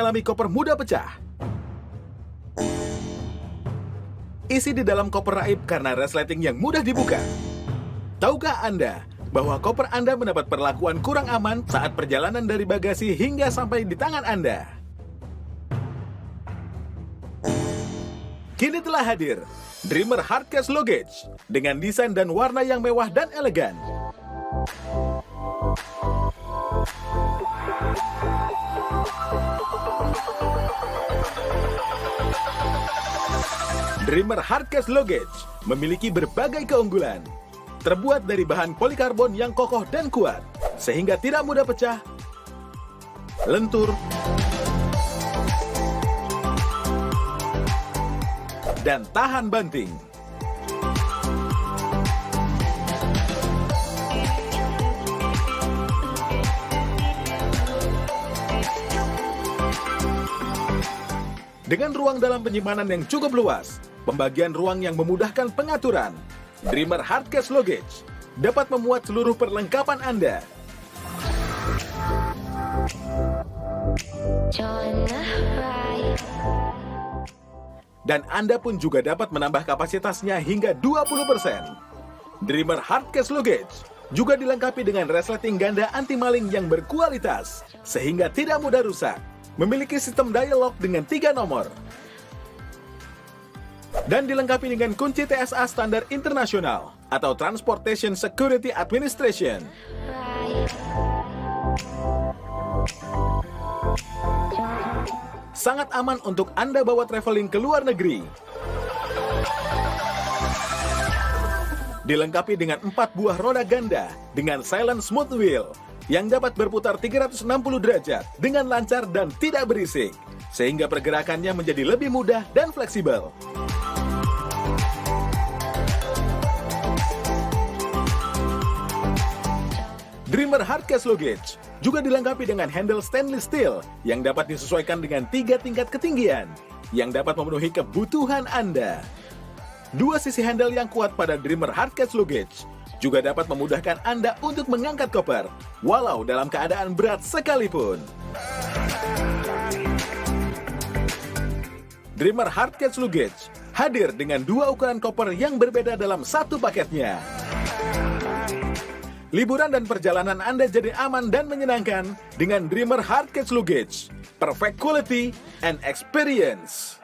mengalami koper mudah pecah? Isi di dalam koper raib karena resleting yang mudah dibuka. Tahukah Anda bahwa koper Anda mendapat perlakuan kurang aman saat perjalanan dari bagasi hingga sampai di tangan Anda? Kini telah hadir Dreamer Hardcase Luggage dengan desain dan warna yang mewah dan elegan. Dreamer Hardcase Luggage memiliki berbagai keunggulan. Terbuat dari bahan polikarbon yang kokoh dan kuat, sehingga tidak mudah pecah, lentur, dan tahan banting. Dengan ruang dalam penyimpanan yang cukup luas, pembagian ruang yang memudahkan pengaturan, Dreamer Hardcase Luggage dapat memuat seluruh perlengkapan Anda. Dan Anda pun juga dapat menambah kapasitasnya hingga 20%. Dreamer Hardcase Luggage juga dilengkapi dengan resleting ganda anti-maling yang berkualitas, sehingga tidak mudah rusak. Memiliki sistem dialog dengan 3 nomor. Dan dilengkapi dengan kunci TSA standar internasional atau Transportation Security Administration. Sangat aman untuk Anda bawa traveling ke luar negeri. Dilengkapi dengan 4 buah roda ganda dengan silent smooth wheel yang dapat berputar 360 derajat dengan lancar dan tidak berisik, sehingga pergerakannya menjadi lebih mudah dan fleksibel. Dreamer Hardcase Luggage juga dilengkapi dengan handle stainless steel yang dapat disesuaikan dengan 3 tingkat ketinggian yang dapat memenuhi kebutuhan Anda. 2 sisi handle yang kuat pada Dreamer Hardcase Luggage juga dapat memudahkan Anda untuk mengangkat koper walau dalam keadaan berat sekalipun. Dreamer Hardcase Luggage hadir dengan 2 ukuran koper yang berbeda dalam satu paketnya. Liburan dan perjalanan Anda jadi aman dan menyenangkan dengan Dreamer Hardcase Luggage. Perfect quality and experience.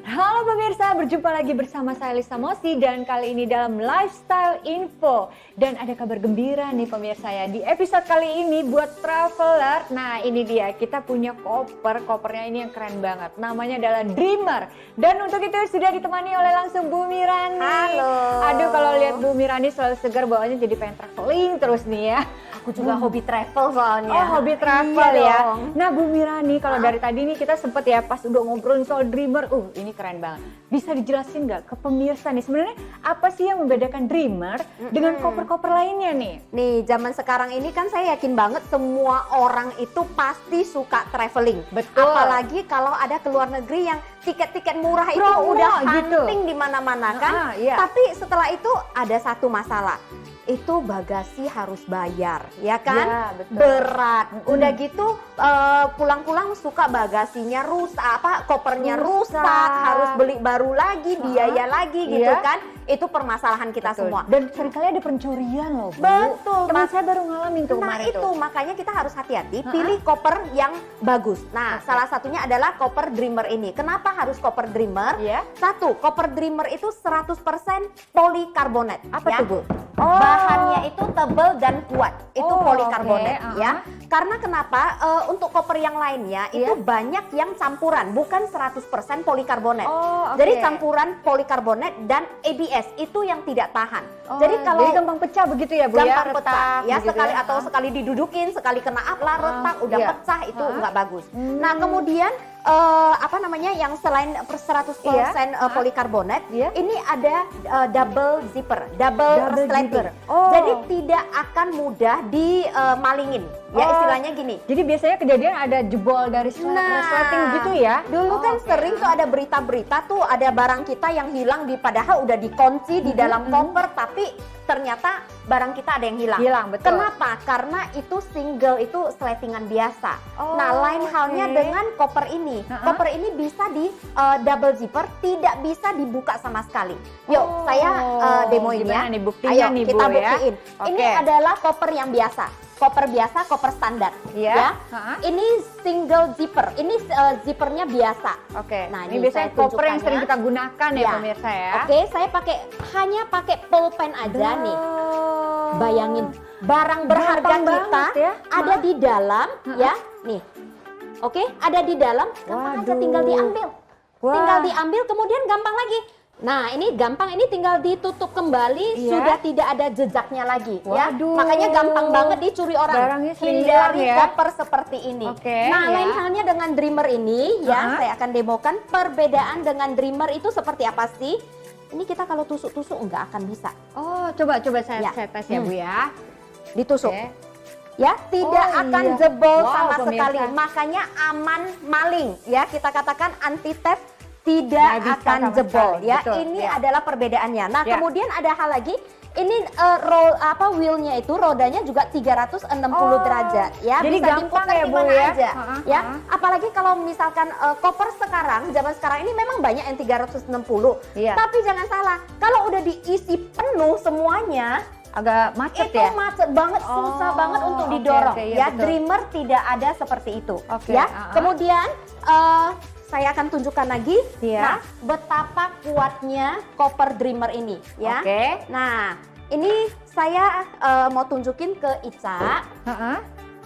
Halo pemirsa, berjumpa lagi bersama saya Lisa Mosi dan kali ini dalam Lifestyle Info. Dan ada kabar gembira nih pemirsa ya, di episode kali ini buat traveler. Nah ini dia, kita punya kopernya ini yang keren banget. Namanya adalah Dreamer. Dan untuk itu sudah ditemani oleh langsung Bu Mirani. Halo. Aduh kalau lihat Bu Mirani selalu segar bawaannya jadi pengen traveling terus nih ya. Aku juga hobi travel soalnya. Oh hobi travel Iya ya. dong. Nah Bu Mirani kalau dari tadi nih kita sempet ya pas udah ngobrolin soal Dreamer, ini keren banget. Bisa dijelasin nggak ke pemirsa nih sebenarnya apa sih yang membedakan Dreamer dengan koper-koper lainnya nih? Nih zaman sekarang ini kan saya yakin banget semua orang itu pasti suka traveling. Betul. Apalagi kalau ada ke luar negeri yang tiket-tiket murah itu Promo udah gitu. hunting di mana-mana kan. Iya. Tapi setelah itu ada satu masalah. Itu bagasi harus bayar, ya kan? Ya, betul. Berat. Udah gitu pulang-pulang suka bagasinya rusak, kopernya rusak, harus beli baru lagi, biaya lagi gitu Iya. kan? Itu permasalahan kita Betul. semua. Dan seringkali ada pencurian loh Bu. Betul. Teman saya baru ngalamin tuh Nah kemarin itu tuh. makanya kita harus hati-hati pilih koper yang bagus. Nah salah satunya adalah koper Dreamer ini. Kenapa harus koper Dreamer? Iya. Satu, koper Dreamer itu 100% polikarbonat. Apa ya. tuh Bu? Bahannya itu tebal dan kuat. Itu Oh, polikarbonat oke, ya. Karena kenapa? Untuk koper yang lainnya itu banyak yang campuran, bukan 100% polikarbonat. Oh, oke. Jadi campuran polikarbonat dan ABS itu yang tidak tahan. Oh, jadi kalau gampang pecah begitu ya Bu ya? gampang pecah Retak ya, begitu sekali atau sekali didudukin, sekali kena aplah retak, udah iya. pecah itu nggak bagus. Hmm. Nah kemudian yang selain 100% polikarbonat, ini ada double zipper, double resleting. zipper. Oh. Jadi tidak akan mudah dimalingin. Ya istilahnya gini. Jadi biasanya kejadian ada jebol dari resleting gitu ya? Dulu kan sering tuh ada berita-berita tuh ada barang kita yang hilang padahal udah dikunci di dalam koper tapi ternyata barang kita ada yang hilang. Hilang, betul. Kenapa? Karena itu single, itu sletingan biasa. Oh, nah, lain halnya oke. dengan koper ini. Koper ini bisa di double zipper, tidak bisa dibuka sama sekali. Yuk, Oh, saya demoin ya. gimana nih buktinya Ayo, nih, kita Bu, ya? buktiin. Ini Oke. adalah koper yang biasa. Koper biasa, koper standar. Iya. Ya. Ha-ha. Ini single zipper. Ini zippernya biasa. Oke, Nah, ini ini biasanya saya koper yang tunjukkan sering ya. kita gunakan ya, Ya. pemirsa ya. Oke, saya hanya pakai pulpen aja nih. Bayangin, barang berharga Gampang kita banget ya. ada di dalam, Ha-ha. ya. Nih, oke, ada di dalam. Gampang aja, Waduh. tinggal diambil. Wah. Tinggal diambil, kemudian gampang lagi. Nah, ini gampang, ini tinggal ditutup kembali, Iya. sudah tidak ada jejaknya lagi. Waduh. Ya, makanya gampang banget dicuri orang. Barangnya sering Hindari hilang ya. koper seperti ini. Oke, nah, ya. lain halnya dengan Dreamer ini, ya, Ha-ha. saya akan demokan perbedaan dengan Dreamer itu seperti apa sih? Ini kita kalau tusuk-tusuk nggak akan bisa. Oh, coba saya Ya. tes ya, Bu ya. Ditusuk. Oke. Ya, tidak Oh, akan iya. jebol Wow, sama pemirsa. sekali. Makanya aman maling. Ya, kita katakan anti theft Nggak tidak bisa akan sama jebol. sekali. Ya, Betul, ini ya. adalah perbedaannya. Nah, Ya. kemudian ada hal lagi. Ini wheelnya itu rodanya juga 360 Oh, derajat. Ya, jadi bisa gampang diputar ya, di Bu, mana ya? aja. Ha-ha, Ya, ha-ha. apalagi kalau misalkan koper sekarang, zaman sekarang ini memang banyak yang 360. Iya. Tapi jangan salah, kalau udah diisi penuh semuanya, Agak macet itu ya. macet banget, susah Oh, banget untuk oke, didorong. oke, iya, Ya, betul. Dreamer tidak ada seperti itu. Oke, Ya, uh-uh. kemudian saya akan tunjukkan lagi. Iya. Nah, betapa kuatnya koper Dreamer ini. Ya. Oke. Nah, ini saya mau tunjukin ke Ica. Heeh.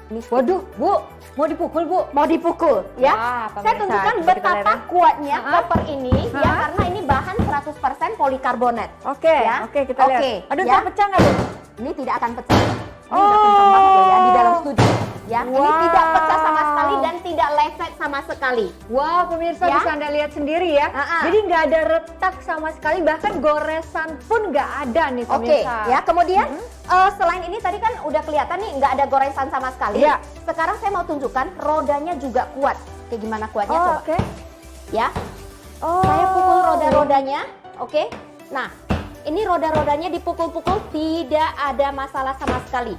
Ini Waduh, Bu, mau dipukul, Bu? mau dipukul, ya. Wah, Saya pemirsa, tunjukkan coba kita betapa lihat. kuatnya Uh-uh. koper ini, ya, Uh-uh. karena ini bahan 100% polikarbonat. Oke, Ya. oke kita lihat. Oke, Aduh, ya. tak pecah nggak, Bu? Ini tidak akan pecah. Ini Oh. udah kencang banget loh ya di dalam studio. Ya, ini Wow. tidak pecah sama sekali dan tidak lecet sama sekali. Wow, pemirsa Ya. bisa Anda lihat sendiri ya. Uh-uh. Jadi nggak ada retak sama sekali, bahkan goresan pun nggak ada nih, Oke, pemirsa. ya. Kemudian selain ini tadi kan udah kelihatan nih nggak ada goresan sama sekali. Iya. Sekarang saya mau tunjukkan rodanya juga kuat. Kayak gimana kuatnya Oh, coba. oke. Ya, Oh. saya pukul roda-rodanya. Oke. Nah, ini roda-rodanya dipukul-pukul tidak ada masalah sama sekali.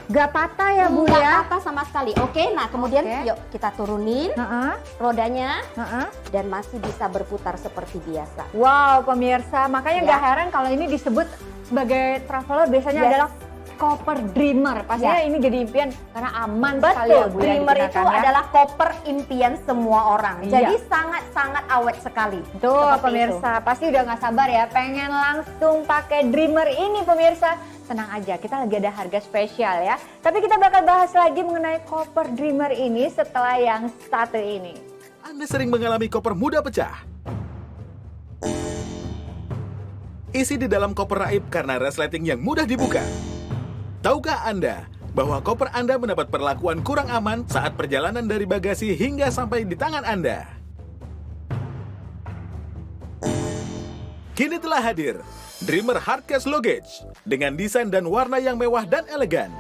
Nggak patah ya, Bu Nggak ya? apa-apa sama sekali. Oke, nah kemudian Oke. yuk kita turunin Heeh, rodanya heeh. dan masih bisa berputar seperti biasa. Wow, pemirsa, makanya Ya. nggak heran kalau ini disebut sebagai traveler biasanya Yes. adalah koper dreamer. Pastinya Ya. ini jadi impian karena aman sekali ya, Betul, Bu, ya, Dreamer itu digunakan ya. adalah koper impian semua orang. Iya. Jadi sangat-sangat awet sekali. Tuh Seperti pemirsa, pasti udah nggak sabar ya pengen langsung pakai Dreamer ini pemirsa. Tenang aja, kita lagi ada harga spesial ya. Tapi kita bakal bahas lagi mengenai koper Dreamer ini setelah yang satu ini. Anda sering mengalami koper mudah pecah? Isi di dalam koper raib karena resleting yang mudah dibuka. Tahukah Anda bahwa koper Anda mendapat perlakuan kurang aman saat perjalanan dari bagasi hingga sampai di tangan Anda? Kini telah hadir Dreamer Hardcase Luggage dengan desain dan warna yang mewah dan elegan.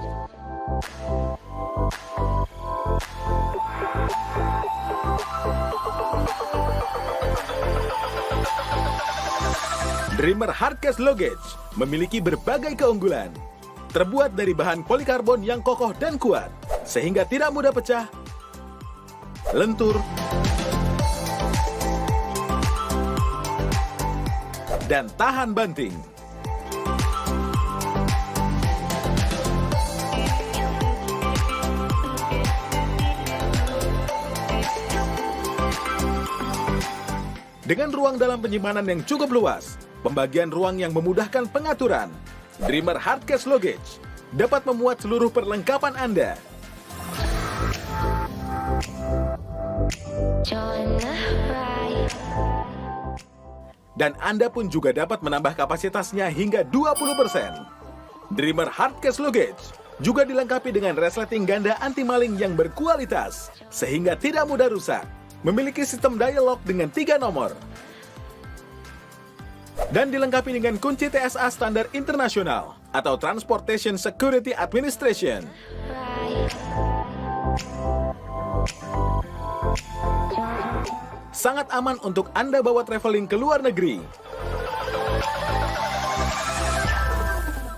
Dreamer Hardcase Luggage memiliki berbagai keunggulan. Terbuat dari bahan polikarbon yang kokoh dan kuat, sehingga tidak mudah pecah, lentur, dan tahan banting. Dengan ruang dalam penyimpanan yang cukup luas, pembagian ruang yang memudahkan pengaturan, Dreamer Hardcase Luggage dapat memuat seluruh perlengkapan Anda. Dan Anda pun juga dapat menambah kapasitasnya hingga 20%. Dreamer Hardcase Luggage juga dilengkapi dengan resleting ganda anti maling yang berkualitas, sehingga tidak mudah rusak. Memiliki sistem dialog dengan 3 nomor. Dan dilengkapi dengan kunci TSA standar internasional atau Transportation Security Administration. Sangat aman untuk Anda bawa traveling ke luar negeri.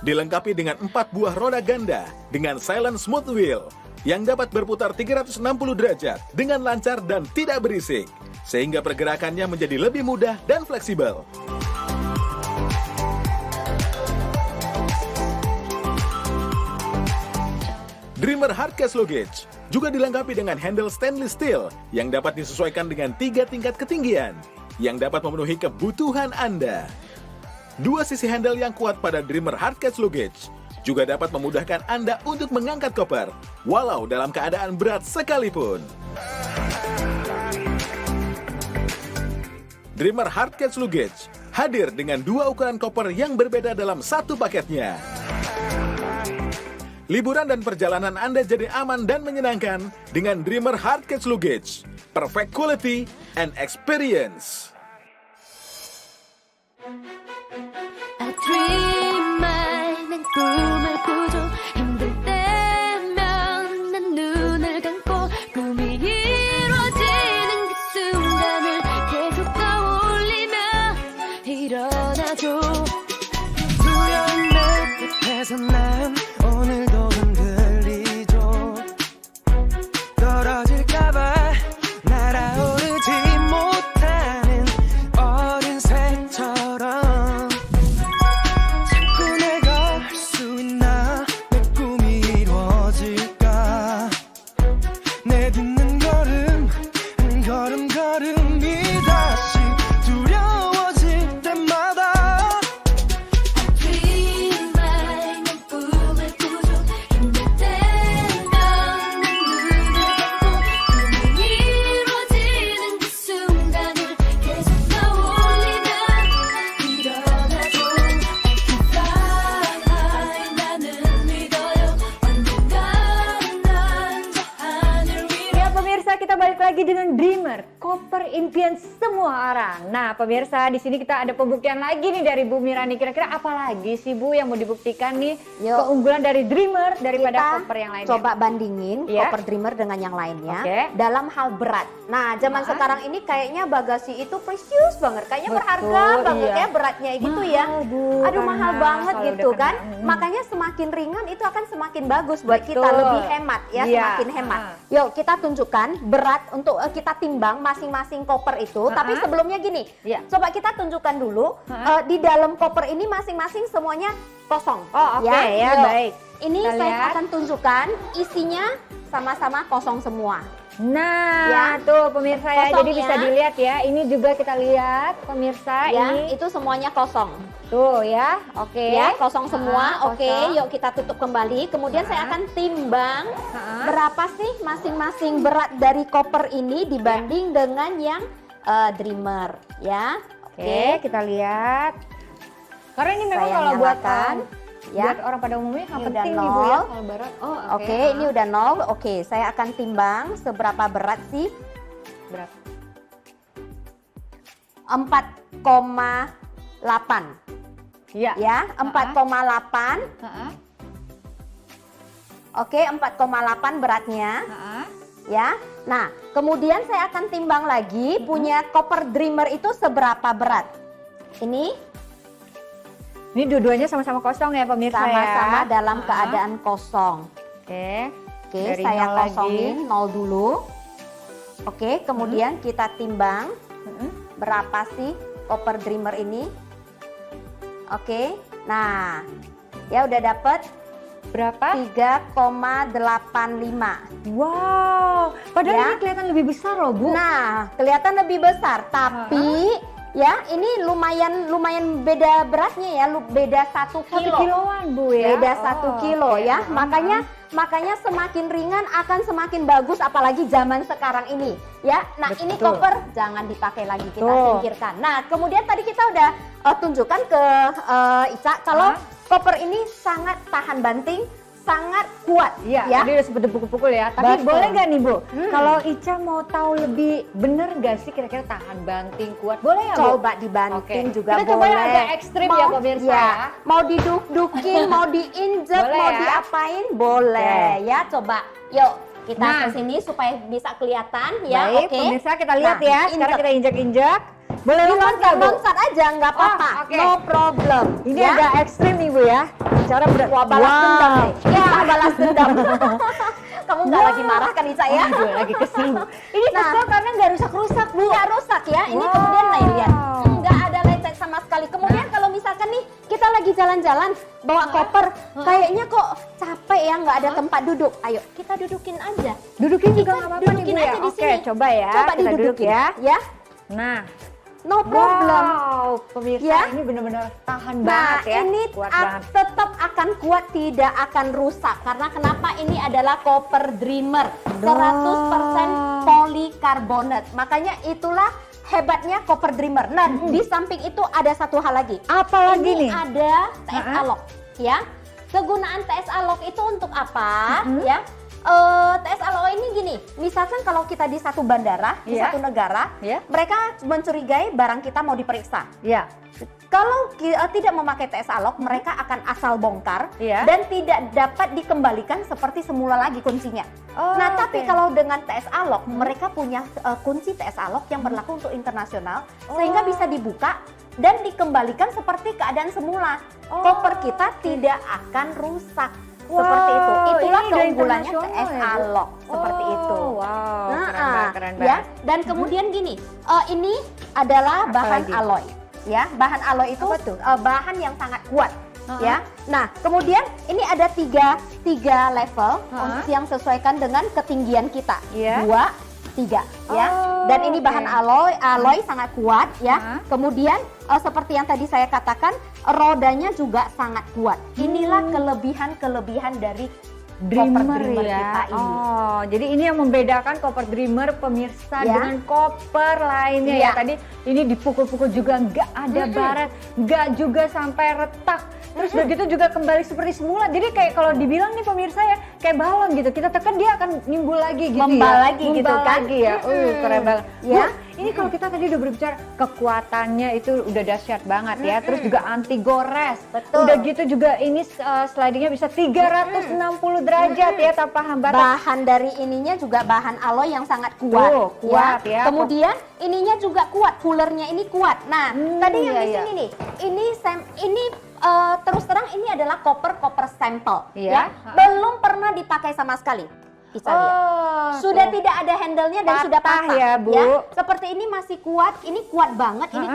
Dilengkapi dengan 4 buah roda ganda dengan silent smooth wheel yang dapat berputar 360 derajat dengan lancar dan tidak berisik, sehingga pergerakannya menjadi lebih mudah dan fleksibel. Dreamer Hard Case Luggage juga dilengkapi dengan handle stainless steel yang dapat disesuaikan dengan 3 tingkat ketinggian yang dapat memenuhi kebutuhan Anda. 2 sisi handle yang kuat pada Dreamer Hard Case Luggage juga dapat memudahkan Anda untuk mengangkat koper, walau dalam keadaan berat sekalipun. Dreamer Hard Case Luggage hadir dengan 2 ukuran koper yang berbeda dalam satu paketnya. Liburan dan perjalanan Anda jadi aman dan menyenangkan dengan Dreamer Hard Case Luggage. Perfect quality and experience. 난 꿈을 꾸죠. 힘들 때면 난 눈을 감고 꿈이 이루어지는 그 순간을 계속 떠올리며 일어나죠. 두려운 내 끝에서 난 오늘도 흔들리죠. 떨어질까봐 날아오르지 못하는 어린 새처럼 lagi dengan Dreamer, koper impian semua orang. Nah, pemirsa, di sini kita ada pembuktian lagi nih dari Bu Mirani. Kira-kira apa lagi sih Bu yang mau dibuktikan nih? Yuk. Keunggulan dari Dreamer daripada Kita koper yang lainnya. coba bandingin Ya. koper Dreamer dengan yang lainnya Oke. dalam hal berat. Nah, zaman sekarang ini kayaknya bagasi itu precious banget, kayaknya Betul, berharga banget iya. ya beratnya gitu ya. Mahal, Bu, Aduh, karena mahal banget kalau gitu udah kan. kena, Makanya semakin ringan itu akan semakin bagus buat Betul. kita, lebih hemat ya, Iya. semakin hemat. Yuk, kita tunjukkan berat untuk kita timbang masing-masing koper itu. Tapi sebelumnya gini, Iya. coba kita tunjukkan dulu di dalam koper ini masing-masing semuanya kosong. Oh, oke ya, Yuk. baik. Ini Kita saya lihat. akan tunjukkan isinya sama-sama kosong semua. Nah, Ya. tuh pemirsa ya, Kosong jadi ya. bisa dilihat ya. Ini juga kita lihat pemirsa Ya, ini. itu semuanya kosong. Tuh ya, oke. Ya, kosong semua. Ah, Oke, kosong. yuk kita tutup kembali. Kemudian saya akan timbang berapa sih masing-masing berat dari koper ini dibanding dengan yang Dreamer, ya. Oke, kita lihat. Karena ini memang Saya kalau buat nyalakan, ya. buat orang pada umumnya nggak Ini udah penting nih Bu ya nol. kalau berat. Oh, Oke, ini udah 0. Oke, saya akan timbang seberapa berat sih? berapa? 4,8. Iya. Ya, 4,8. Heeh. Oke, 4,8 beratnya. Heeh. Ya. Nah, kemudian saya akan timbang lagi punya koper Dreamer itu seberapa berat. Ini Ini dua-duanya sama-sama kosong ya pemirsa sama-sama ya. dalam Heeh. keadaan kosong. Oke. Oke, Dari saya nol kosongin 0 dulu. Oke, kemudian kita timbang Heeh. berapa sih koper Dreamer ini. Oke, nah ya udah dapet Berapa? 3,85. Wow, padahal Ya. ini kelihatan lebih besar loh Bu. Nah, kelihatan lebih besar, tapi ya ini lumayan beda beratnya ya, beda 1 1 kilo. kiloan Bu ya. Beda Oh, 1 kilo oke. ya. Makanya semakin ringan akan semakin bagus, apalagi zaman sekarang ini ya. Nah, ini Betul. koper jangan dipakai lagi, kita Tuh. singkirkan. Nah, kemudian tadi kita udah tunjukkan ke Ica kalau koper ini sangat tahan banting, sangat kuat Iya, ya. tadi udah sempet dipukul-pukul ya. Tapi Betul. boleh nggak nih Bu? Hmm. Kalau Ica mau tahu lebih bener nggak sih kira-kira tahan banting kuat? Boleh ya Bu? Coba dibanting Oke. juga Kita coba yang boleh. agak ekstrim ya, pemirsa ya. Mau diduk-dukin, mau diinjek, Boleh mau ya? diapain, boleh ya. Coba, yuk kita Nah. ke sini supaya bisa kelihatan ya. Baik, Oke. pemirsa kita lihat Nah, ya. Sekarang diinjek. kita injek-injek. Boleh lompat nggak Bu? Loncat aja nggak apa-apa, Oh, oke. no problem. Ini ya. agak ekstrim nih Bu ya. Cara berat. Wah, balas dendam nih. Ya, balas dendam. Kamu nggak lagi marah kan Ica ya? Aduh, lagi kesel. Ini Nah. kesel karena nggak rusak-rusak, Bu. Nggak rusak ya. Ini Wow. kemudian nih lihat, nggak ada lecet sama sekali. Kemudian kalau misalkan nih kita lagi jalan-jalan bawa koper, kayaknya kok capek ya, nggak ada tempat duduk. Ayo kita dudukin aja. Dudukin juga Kita nggak apa-apa nih, dudukin Bu ya. aja di Oke, sini. coba ya. Coba Kita duduk didudukin ya. ya. Nah, No problem. wow, pemirsa Ya. ini benar-benar tahan Nah, banget ya. ini Kuat banget. tetap akan kuat, tidak akan rusak. Karena kenapa? Ini adalah Copper Dreamer, 100% polikarbonat. Makanya itulah hebatnya Copper Dreamer. Nah, di samping itu ada satu hal lagi. Apa lagi Ini nih? ada TS Alok, ya. Kegunaan TS Alok itu untuk apa? Ya. TS Alok ini gini, misalkan kalau kita di satu bandara, di Iya. satu negara, Iya. mereka mencurigai barang kita mau diperiksa. Ya. Kalau tidak memakai TS Alok, mereka akan asal bongkar Iya. dan tidak dapat dikembalikan seperti semula lagi kuncinya. Oh, Nah, tapi oke. kalau dengan TS Alok, mereka punya kunci TS Alok yang berlaku untuk internasional, sehingga bisa dibuka dan dikembalikan seperti keadaan semula. Koper kita tidak akan rusak. Seperti itu. Wow, Itulah ini udah keunggulannya internasional TS ya, Bu? Alok. Seperti Oh, itu. wow, Nah, keren banget, keren ya. banget. Dan kemudian gini, ini adalah Apa bahan lagi? alloy, ya. Bahan alloy itu Apa tuh? bahan yang sangat kuat, Uh-huh. ya. Nah, kemudian ini ada tiga level Uh-huh. yang sesuaikan dengan ketinggian kita. Iya. 2, 3, ya. Oh, Dan ini oke. bahan alloy sangat kuat, ya. Uh-huh. Kemudian seperti yang tadi saya katakan, rodanya juga sangat kuat. Inilah kelebihan dari Copper Dreamer ya. kita ini. Oh, jadi ini yang membedakan Copper Dreamer pemirsa Ya. dengan koper lainnya ya. Ya. Tadi ini dipukul-pukul juga nggak ada baret, nggak juga sampai retak. Terus begitu juga kembali seperti semula. Jadi kayak kalau dibilang nih pemirsa ya, kayak balon gitu. Kita tekan dia akan nimbul lagi gitu Membal ya. lagi gitu Membal kan. lagi ya. Keren banget. Ya. Bu, ini kalau kita tadi udah berbicara kekuatannya itu udah dahsyat banget ya. Terus juga anti gores. Betul. Udah gitu juga ini slidingnya bisa 360 derajat ya tanpa hambatan. Bahan dari ininya juga bahan alloy yang sangat kuat. Tuh, kuat ya. Kemudian ininya juga kuat, coolernya ini kuat. Nah, tadi yang di iya, sini nih, ini terus terang ini adalah koper sampel, Iya. ya. Belum pernah dipakai sama sekali. Bisa lihat. Oh, Sudah tuh. tidak ada handle-nya dan Patah sudah patah ya, Bu. Seperti ini masih kuat, ini kuat banget. Ini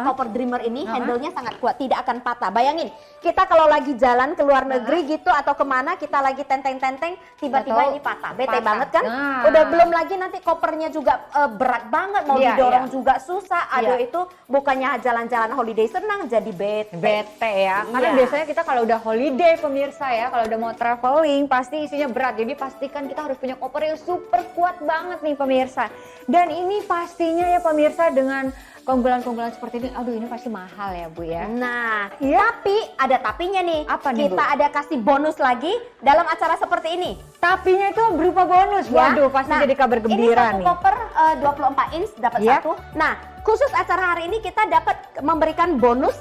Copper Dreamer ini handle-nya sangat kuat, tidak akan patah. Bayangin, kita kalau lagi jalan ke luar negeri gitu atau kemana, kita lagi tenteng-tenteng, tiba-tiba Betul. ini patah. Bete Patah. banget kan? Nah. Udah belum lagi nanti kopernya juga berat banget, mau Iya, didorong iya. juga susah. Aduh, Iya. itu bukannya jalan-jalan holiday senang, jadi bete. Bete ya, karena Iya. biasanya kita kalau udah holiday pemirsa ya, kalau udah mau traveling pasti isinya berat. Jadi pastikan kita harus punya koper yang super kuat banget nih pemirsa. Dan ini pastinya ya pemirsa dengan keunggulan-keunggulan seperti ini, aduh ini pasti mahal ya Bu ya. Nah, Iya. tapi ada tapinya nih. Apa nih, Kita Bu? ada kasih bonus lagi dalam acara seperti ini. Tapinya itu berupa bonus, Ya. waduh pasti Nah, jadi kabar gembira ini nih. satu koper 24 inch dapat Ya. satu. Nah, khusus acara hari ini kita dapat memberikan bonus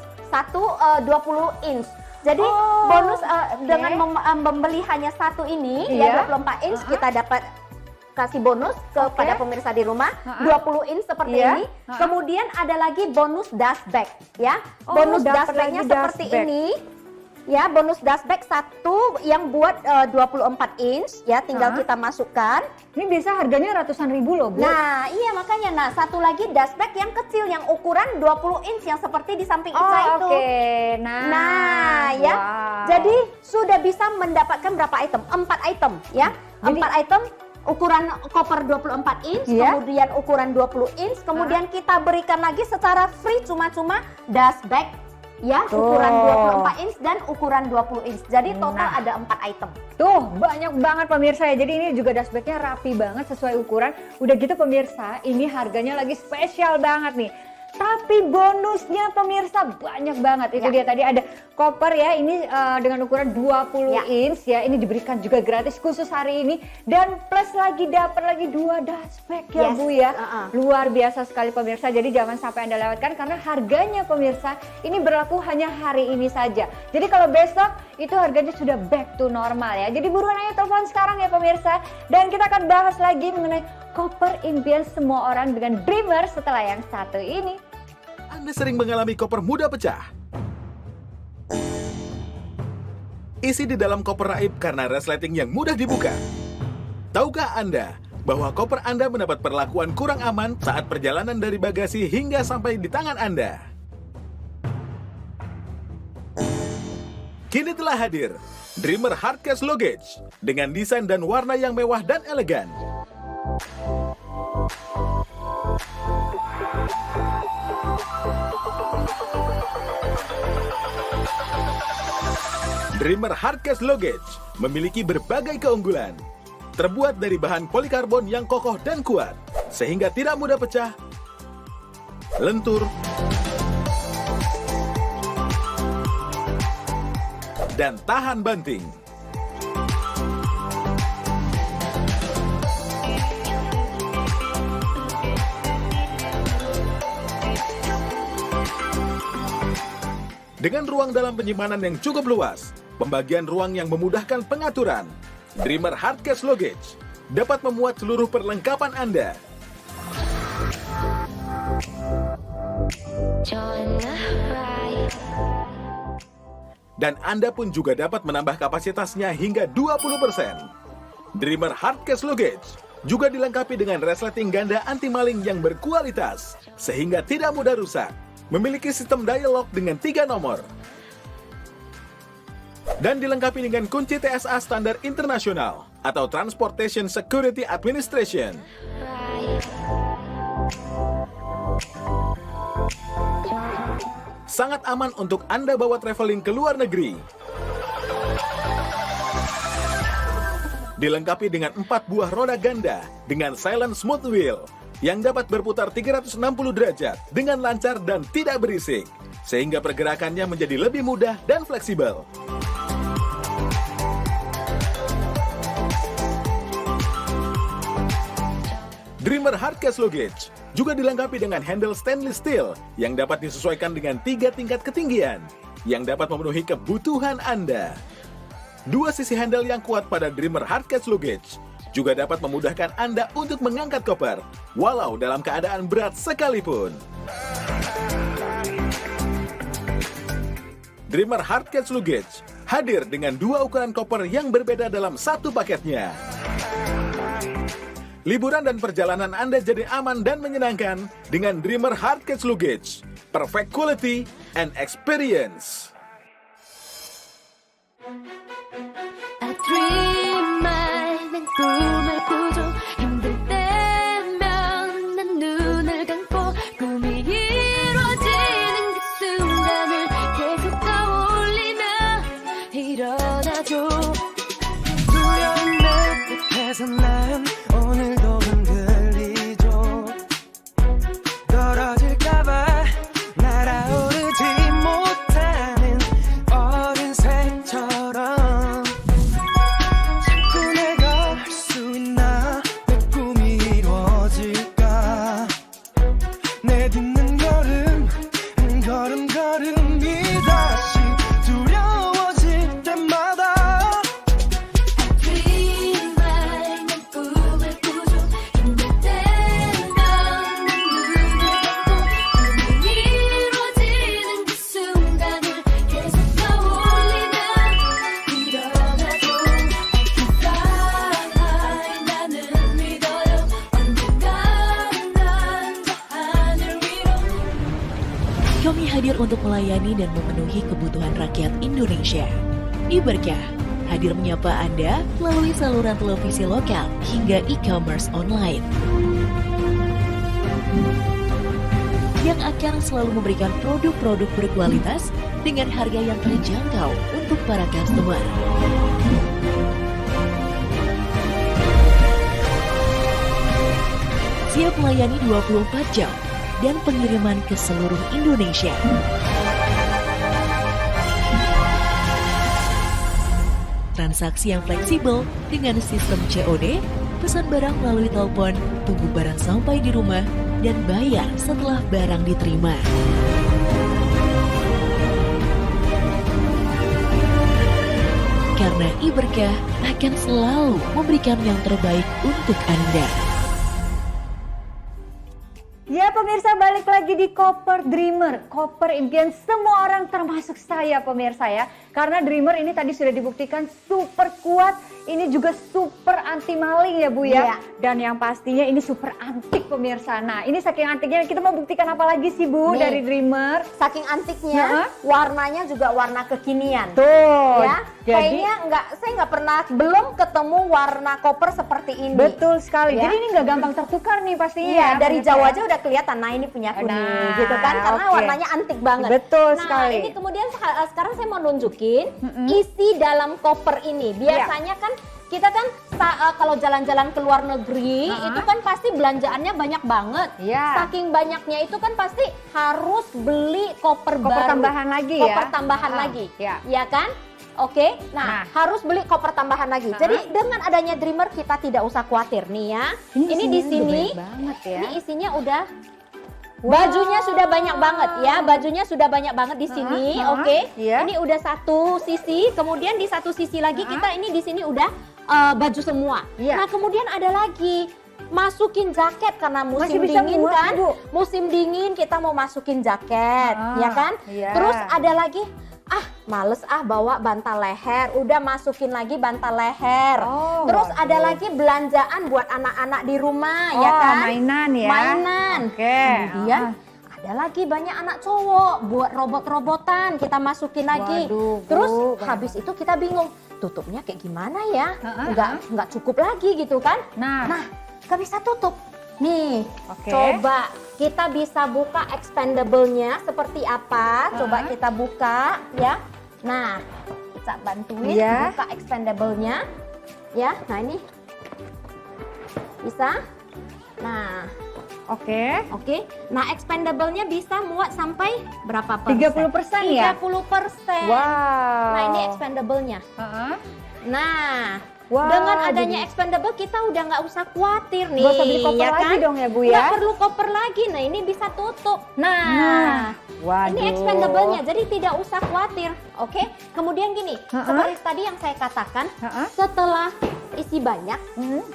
20 inch. Jadi Oh, bonus oke. dengan membeli hanya satu ini Iya. ya 24 inch kita dapat kasih bonus kepada pemirsa di rumah 20 inch seperti Iya. ini. Kemudian ada lagi bonus dust bag ya. Oh, Bonus dapat dust bagnya lagi dust seperti bag. ini. Ya, bonus dust bag satu yang buat 24 inch ya, tinggal kita masukkan. Ini biasa harganya ratusan ribu loh Bu. Nah, iya makanya. Nah, satu lagi dust bag yang kecil yang ukuran 20 inch yang seperti di samping Ica itu. Oke. Nah, ya. wow. Jadi sudah bisa mendapatkan berapa item? 4 item ya. Jadi- 4 item ukuran koper 24 inch, Iya. kemudian ukuran 20 inch, kemudian kita berikan lagi secara free cuma-cuma dust bag ya, Tuh. ukuran 24 inch dan ukuran 20 inch. Jadi total Nah. ada 4 item. Tuh banyak banget pemirsa ya. Jadi ini juga dust bagnya rapi banget sesuai ukuran. Udah gitu pemirsa, ini harganya lagi spesial banget nih. Tapi bonusnya pemirsa banyak banget. Itu dia tadi ada koper ya, ini dengan ukuran 20 Ya. inch ya. Ini diberikan juga gratis khusus hari ini. Dan plus lagi dapat lagi 2 dust bag ya Yes. Bu ya. Uh-uh. Luar biasa sekali pemirsa. Jadi jangan sampai Anda lewatkan karena harganya pemirsa ini berlaku hanya hari ini saja. Jadi kalau besok itu harganya sudah back to normal ya. Jadi buruan ayo telepon sekarang ya pemirsa. Dan kita akan bahas lagi mengenai koper impian semua orang dengan Dreamer setelah yang satu ini. Anda sering mengalami koper mudah pecah? isi di dalam koper raib karena resleting yang mudah dibuka. Tahukah Anda bahwa koper Anda mendapat perlakuan kurang aman saat perjalanan dari bagasi hingga sampai di tangan Anda? Kini telah hadir Dreamer Hardcase Luggage dengan desain dan warna yang mewah dan elegan. Dreamer Hardcase Luggage memiliki berbagai keunggulan. Terbuat dari bahan polikarbon yang kokoh dan kuat, sehingga tidak mudah pecah, lentur, dan tahan banting. Dengan ruang dalam penyimpanan yang cukup luas, pembagian ruang yang memudahkan pengaturan, Dreamer Hardcase Luggage dapat memuat seluruh perlengkapan Anda. Dan Anda pun juga dapat menambah kapasitasnya hingga 20%. Dreamer Hardcase Luggage juga dilengkapi dengan resleting ganda anti-maling yang berkualitas, sehingga tidak mudah rusak. Memiliki sistem dialog dengan 3 nomor. Dan dilengkapi dengan kunci TSA standar internasional atau Transportation Security Administration. Sangat aman untuk Anda bawa traveling ke luar negeri. Dilengkapi dengan 4 buah roda ganda dengan silent smooth wheel yang dapat berputar 360 derajat dengan lancar dan tidak berisik, sehingga pergerakannya menjadi lebih mudah dan fleksibel. Dreamer Hardcase Luggage juga dilengkapi dengan handle stainless steel yang dapat disesuaikan dengan 3 tingkat ketinggian yang dapat memenuhi kebutuhan Anda. 2 sisi handle yang kuat pada Dreamer Hardcase Luggage juga dapat memudahkan Anda untuk mengangkat koper walau dalam keadaan berat sekalipun. Dreamer Hardcase Luggage hadir dengan 2 ukuran koper yang berbeda dalam satu paketnya. Liburan dan perjalanan Anda jadi aman dan menyenangkan dengan Dreamer Hardcase Luggage. Perfect quality and experience. I dream만 난 꿈을 꾸죠 힘들 때면 난 눈을 감고 꿈이 이루어지는 그 순간을 계속 떠올리며 일어나죠 두려운 내 끝에서 난 오늘도 흔들리죠 떨어질까봐 날아오르지 못하는 어린 새처럼 자꾸 내가 할 수 있나 내 꿈이 이루어질까 내딛는 걸음 한 걸음 걸음이 다시 두려워질 때마다 dream만 난 꿈을 꾸죠 힘들 때면 난 눈을 감고 꿈이 이루어지는 그 순간을 계속 떠올리며 일어나죠 I can fly 나는 믿어요 언젠간 난 저 하늘 위로 Kami hadir untuk melayani dan memenuhi kebutuhan rakyat Indonesia. Iberkah hadir menyapa Anda melalui saluran televisi lokal hingga e-commerce online. Yang akan selalu memberikan produk-produk berkualitas dengan harga yang terjangkau untuk para customer. Siap melayani 24 jam dan pengiriman ke seluruh Indonesia. Transaksi yang fleksibel dengan sistem COD, pesan barang melalui telepon, tunggu barang sampai di rumah, dan bayar setelah barang diterima. Karena Iberkah akan selalu memberikan yang terbaik untuk Anda. Ya pemirsa pemirsa, balik lagi di Koper Dreamer, koper impian semua orang termasuk saya pemirsa ya. Karena Dreamer ini tadi sudah dibuktikan super kuat, ini juga super anti maling ya Bu ya. Iya. Dan yang pastinya ini super antik pemirsa. Nah ini saking antiknya kita mau buktikan apa lagi sih Bu Nih. dari Dreamer? Saking antiknya, warnanya juga warna kekinian. Tuh, Ya, kayaknya saya nggak pernah belum ketemu warna koper seperti ini. betul sekali. Ya. Jadi ini nggak gampang tertukar nih pastinya. Iya, ya, dari pemirsa jauh ya. aja udah kelihatan. Nah, ini punya aku nih, Nah, gitu kan? Karena oke. warnanya antik banget. Betul nah, sekali. ini kemudian sekarang saya mau nunjukin isi dalam koper ini. Biasanya kan kita kan kalau jalan-jalan ke luar negeri itu kan pasti belanjaannya banyak banget. Iya. Saking banyaknya itu kan pasti harus beli koper baru. tambahan lagi ya. Koper tambahan lagi. Ya. Ya kan? Oke, nah, harus beli koper tambahan lagi. Jadi dengan adanya Dreamer kita tidak usah khawatir nih ya. Ini di sini, banget ya. ini isinya udah, bajunya sudah banyak banget ya. Bajunya sudah banyak banget di sini. Oke, iya. ini udah satu sisi. Kemudian di satu sisi lagi kita ini di sini udah baju semua. Iya. Nah kemudian ada lagi. Masukin jaket karena musim Masih bisa dingin muat, kan. Bu. Musim dingin kita mau masukin jaket, ya kan? iya. Terus ada lagi, males bawa bantal leher, udah masukin lagi bantal leher. Oh, Terus ada waduh. lagi belanjaan buat anak-anak di rumah, ya kan? Mainan ya. Mainan. Oke. Kemudian ada lagi banyak anak cowok buat robot-robotan kita masukin lagi. Waduh, Bu, Terus banyak habis itu kita bingung tutupnya kayak gimana ya? Heeh, Nggak cukup lagi gitu kan? Nah, Nggak bisa tutup. Nih, Oke. coba kita bisa buka expandable-nya seperti apa. Coba kita buka ya. Nah, kita bantuin Iya. buka expandable-nya. Ya, nah ini. Bisa? Nah, oke. oke. Nah, expandable-nya bisa muat sampai berapa persen? 30% ya? 30%. Wow. Nah, ini expandable-nya. Heeh. Nah, Wah, dengan adanya jadi- expandable kita udah nggak usah khawatir nih. Nggak usah beli koper ya lagi kan? dong ya, Bu, ya? Nggak perlu koper lagi. Nah ini bisa tutup. Nah, waduh. ini expandable-nya, jadi tidak usah khawatir. Oke. Kemudian gini, Heeh. seperti tadi yang saya katakan, Heeh. setelah isi banyak,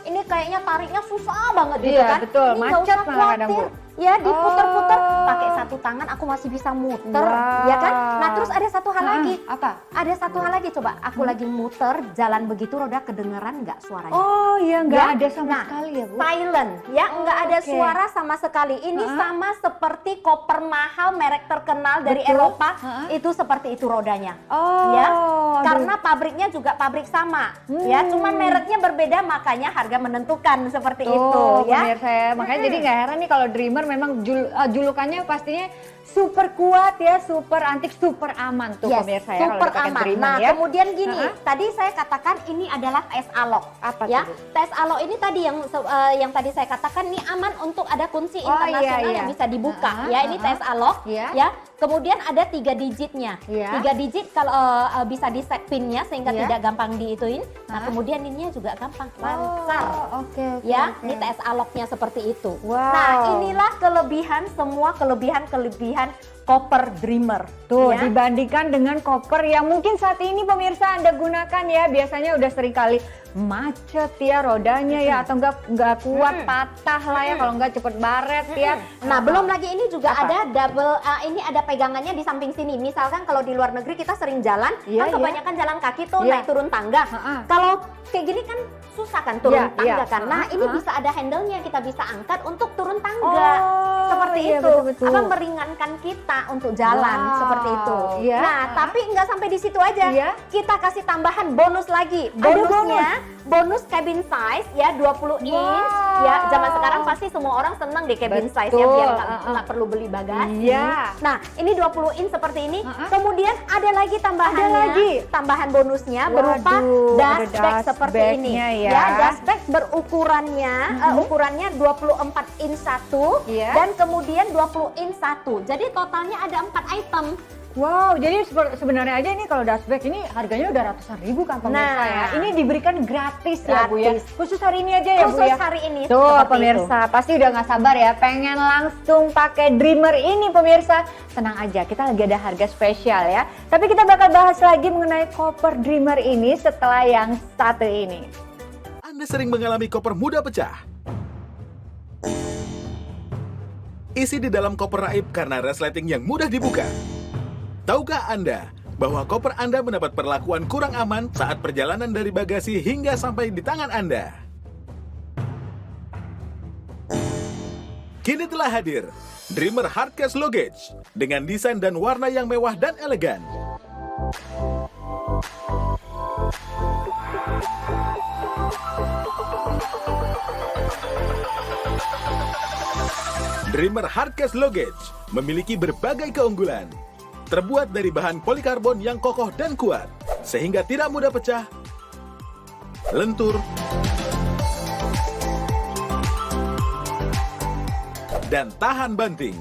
ini kayaknya tariknya susah banget gitu Iya, kan? betul. Ini nggak Macet usah malah kadang, khawatir. Bu. Ya diputer-puter, Oh. pakai satu tangan aku masih bisa muter, Wow. ya kan? Nah terus ada satu hal lagi. Apa? Ada satu hal lagi, coba aku lagi muter, jalan begitu roda kedengeran nggak suaranya? Oh iya, nggak Ya? ada sama Nah, sekali ya Bu. Silent, ya nggak ada oke. suara sama sekali. Ini sama seperti koper mahal merek terkenal dari Betul. Eropa, itu seperti itu rodanya. Oh, Ya, aduh. karena pabriknya juga pabrik sama, ya, cuman mereknya berbeda makanya harga menentukan seperti itu, Tuh, ya. pemirsa ya. Makanya jadi nggak heran nih kalau Dreamer memang julukannya pastinya super kuat ya, super antik, super aman tuh Yes, pemirsa ya kalau super dipakai aman. Dreamer Nah, ya. kemudian gini, Ha-ha. tadi saya katakan ini adalah tes alok. Apa ya? tuh, Bu? Tes alok ini tadi yang tadi saya katakan ini aman untuk ada kunci Oh, internasional iya. yang bisa dibuka. Ha-ha, Ya, ini ha-ha. tes alok. Iya. Ya. Kemudian ada 3 digitnya. Iya. 3 digit kalau bisa di set pinnya sehingga Iya. tidak gampang diituin. Nah, Ha-ha. kemudian ininya juga gampang lancar. Oh, oke. Ya, ini tes aloknya seperti itu. Wow. Nah, inilah semua kelebihan koper Dreamer. Tuh, ya. dibandingkan dengan koper yang mungkin saat ini pemirsa Anda gunakan ya, biasanya udah sering kali macet ya rodanya ya, atau nggak kuat, patah lah ya, kalau nggak cepet baret ya. Nah, belum lagi ini juga Apa? ada double, ini ada pegangannya di samping sini. Misalkan kalau di luar negeri kita sering jalan, Iya, kan iya. kebanyakan jalan kaki tuh Iya. naik turun tangga. Ha-ha. Kalau kayak gini kan susah kan turun Iya, tangga iya. kan. Nah, Ha-ha, ini ha-ha. bisa ada handle-nya, kita bisa angkat untuk turun tangga. Oh, Seperti iya, itu. betul-betul. Apa meringankan kita untuk jalan Wow. seperti itu. Iya. Nah, tapi nggak sampai di situ aja. Iya. Kita kasih tambahan bonus lagi. Ada Bonusnya bonus cabin size ya 20 inch. Wow. Ya, zaman sekarang pasti semua orang senang deh cabin size ya, Betul. biar nggak perlu beli bagasi. Iya. Nah, ini 20 inch seperti ini. Uh-uh. Kemudian ada lagi tambahannya. Ada lagi? Tambahan bonusnya berupa Waduh, ada dust bag dust seperti ini. bag-nya ya. Dust bag berukurannya ukurannya 24 inch 1 Iya. dan kemudian 20 inch 1. Jadi totalnya ada 4 item. Wow, jadi sebenarnya aja ini kalau dust bag ini harganya udah ratusan ribu kan pemirsa Nah. ya. Ini diberikan gratis ya Bu ya. Gratis. Khusus hari ini aja ya Bu Khusus ya. hari ini Tuh seperti pemirsa, pasti udah nggak sabar ya pengen langsung pakai Dreamer ini pemirsa. Tenang aja, kita lagi ada harga spesial ya. Tapi kita bakal bahas lagi mengenai koper Dreamer ini setelah yang satu ini. Anda sering mengalami koper mudah pecah? isi di dalam koper raib karena resleting yang mudah dibuka. Tahukah Anda bahwa koper Anda mendapat perlakuan kurang aman saat perjalanan dari bagasi hingga sampai di tangan Anda? Kini telah hadir Dreamer Hardcase Luggage dengan desain dan warna yang mewah dan elegan. Dreamer Hardcase Luggage memiliki berbagai keunggulan. Terbuat dari bahan polikarbon yang kokoh dan kuat, sehingga tidak mudah pecah, lentur, dan tahan banting.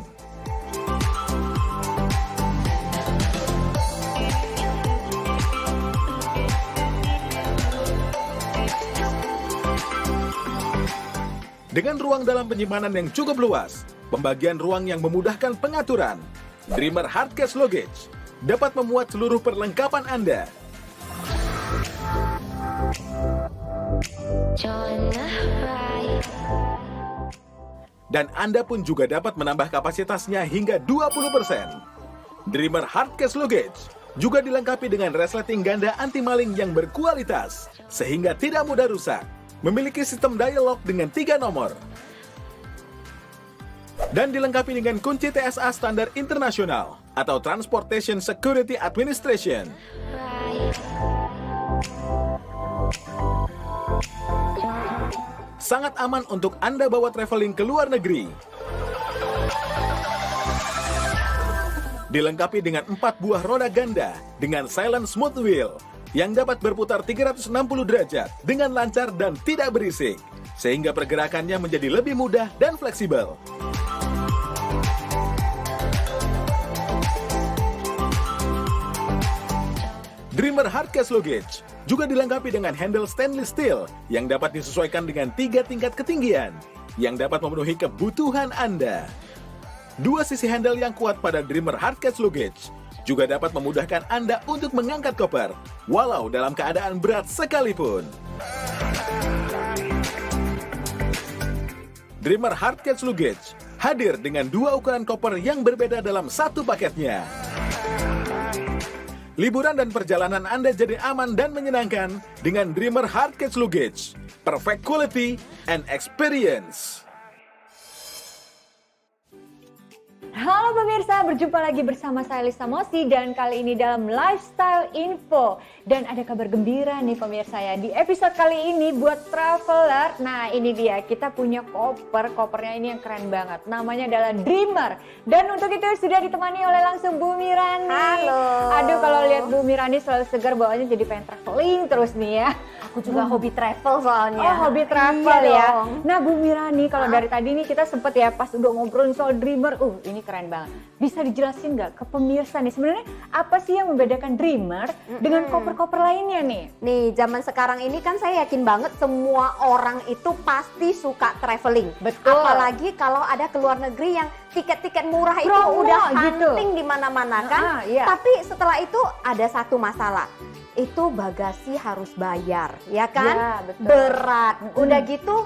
Dengan ruang dalam penyimpanan yang cukup luas, pembagian ruang yang memudahkan pengaturan, Dreamer Hardcase Luggage dapat memuat seluruh perlengkapan Anda. Dan Anda pun juga dapat menambah kapasitasnya hingga 20%. Dreamer Hardcase Luggage juga dilengkapi dengan resleting ganda anti-maling yang berkualitas, sehingga tidak mudah rusak. Memiliki sistem dialog dengan 3 nomor. Dan dilengkapi dengan kunci TSA standar internasional atau Transportation Security Administration. Sangat aman untuk Anda bawa traveling ke luar negeri. Dilengkapi dengan 4 buah roda ganda dengan silent smooth wheel yang dapat berputar 360 derajat dengan lancar dan tidak berisik, sehingga pergerakannya menjadi lebih mudah dan fleksibel. Dreamer Hardcase Luggage juga dilengkapi dengan handle stainless steel yang dapat disesuaikan dengan 3 tingkat ketinggian yang dapat memenuhi kebutuhan Anda. 2 sisi handle yang kuat pada Dreamer Hardcase Luggage juga dapat memudahkan Anda untuk mengangkat koper walau dalam keadaan berat sekalipun. Dreamer Hardcase Luggage hadir dengan 2 ukuran koper yang berbeda dalam satu paketnya. Liburan dan perjalanan Anda jadi aman dan menyenangkan dengan Dreamer Hardcase Luggage. Perfect quality and experience. Halo pemirsa, berjumpa lagi bersama saya Lisa Mosi dan kali ini dalam Lifestyle Info. Dan ada kabar gembira nih pemirsa ya, di episode kali ini buat traveler. Nah ini dia, kita punya kopernya ini yang keren banget. Namanya adalah Dreamer. Dan untuk itu sudah ditemani oleh langsung Bu Mirani. Halo. Aduh kalau lihat Bu Mirani selalu segar bawaannya jadi pengen traveling terus nih ya. Aku juga hobi travel soalnya. Oh hobi travel Iya ya. dong. Nah Bu Mirani kalau dari tadi nih kita sempet ya pas udah ngobrolin soal Dreamer, ini keren banget. Bisa dijelasin nggak ke pemirsa nih sebenarnya apa sih yang membedakan Dreamer dengan koper-koper lainnya nih? Nih, zaman sekarang ini kan saya yakin banget semua orang itu pasti suka traveling. Betul. Apalagi kalau ada ke luar negeri yang tiket-tiket murah itu Promo udah gitu. hunting di mana-mana kan. Iya. Tapi setelah itu ada satu masalah. Itu bagasi harus bayar, ya kan? Ya, betul. Berat. Udah gitu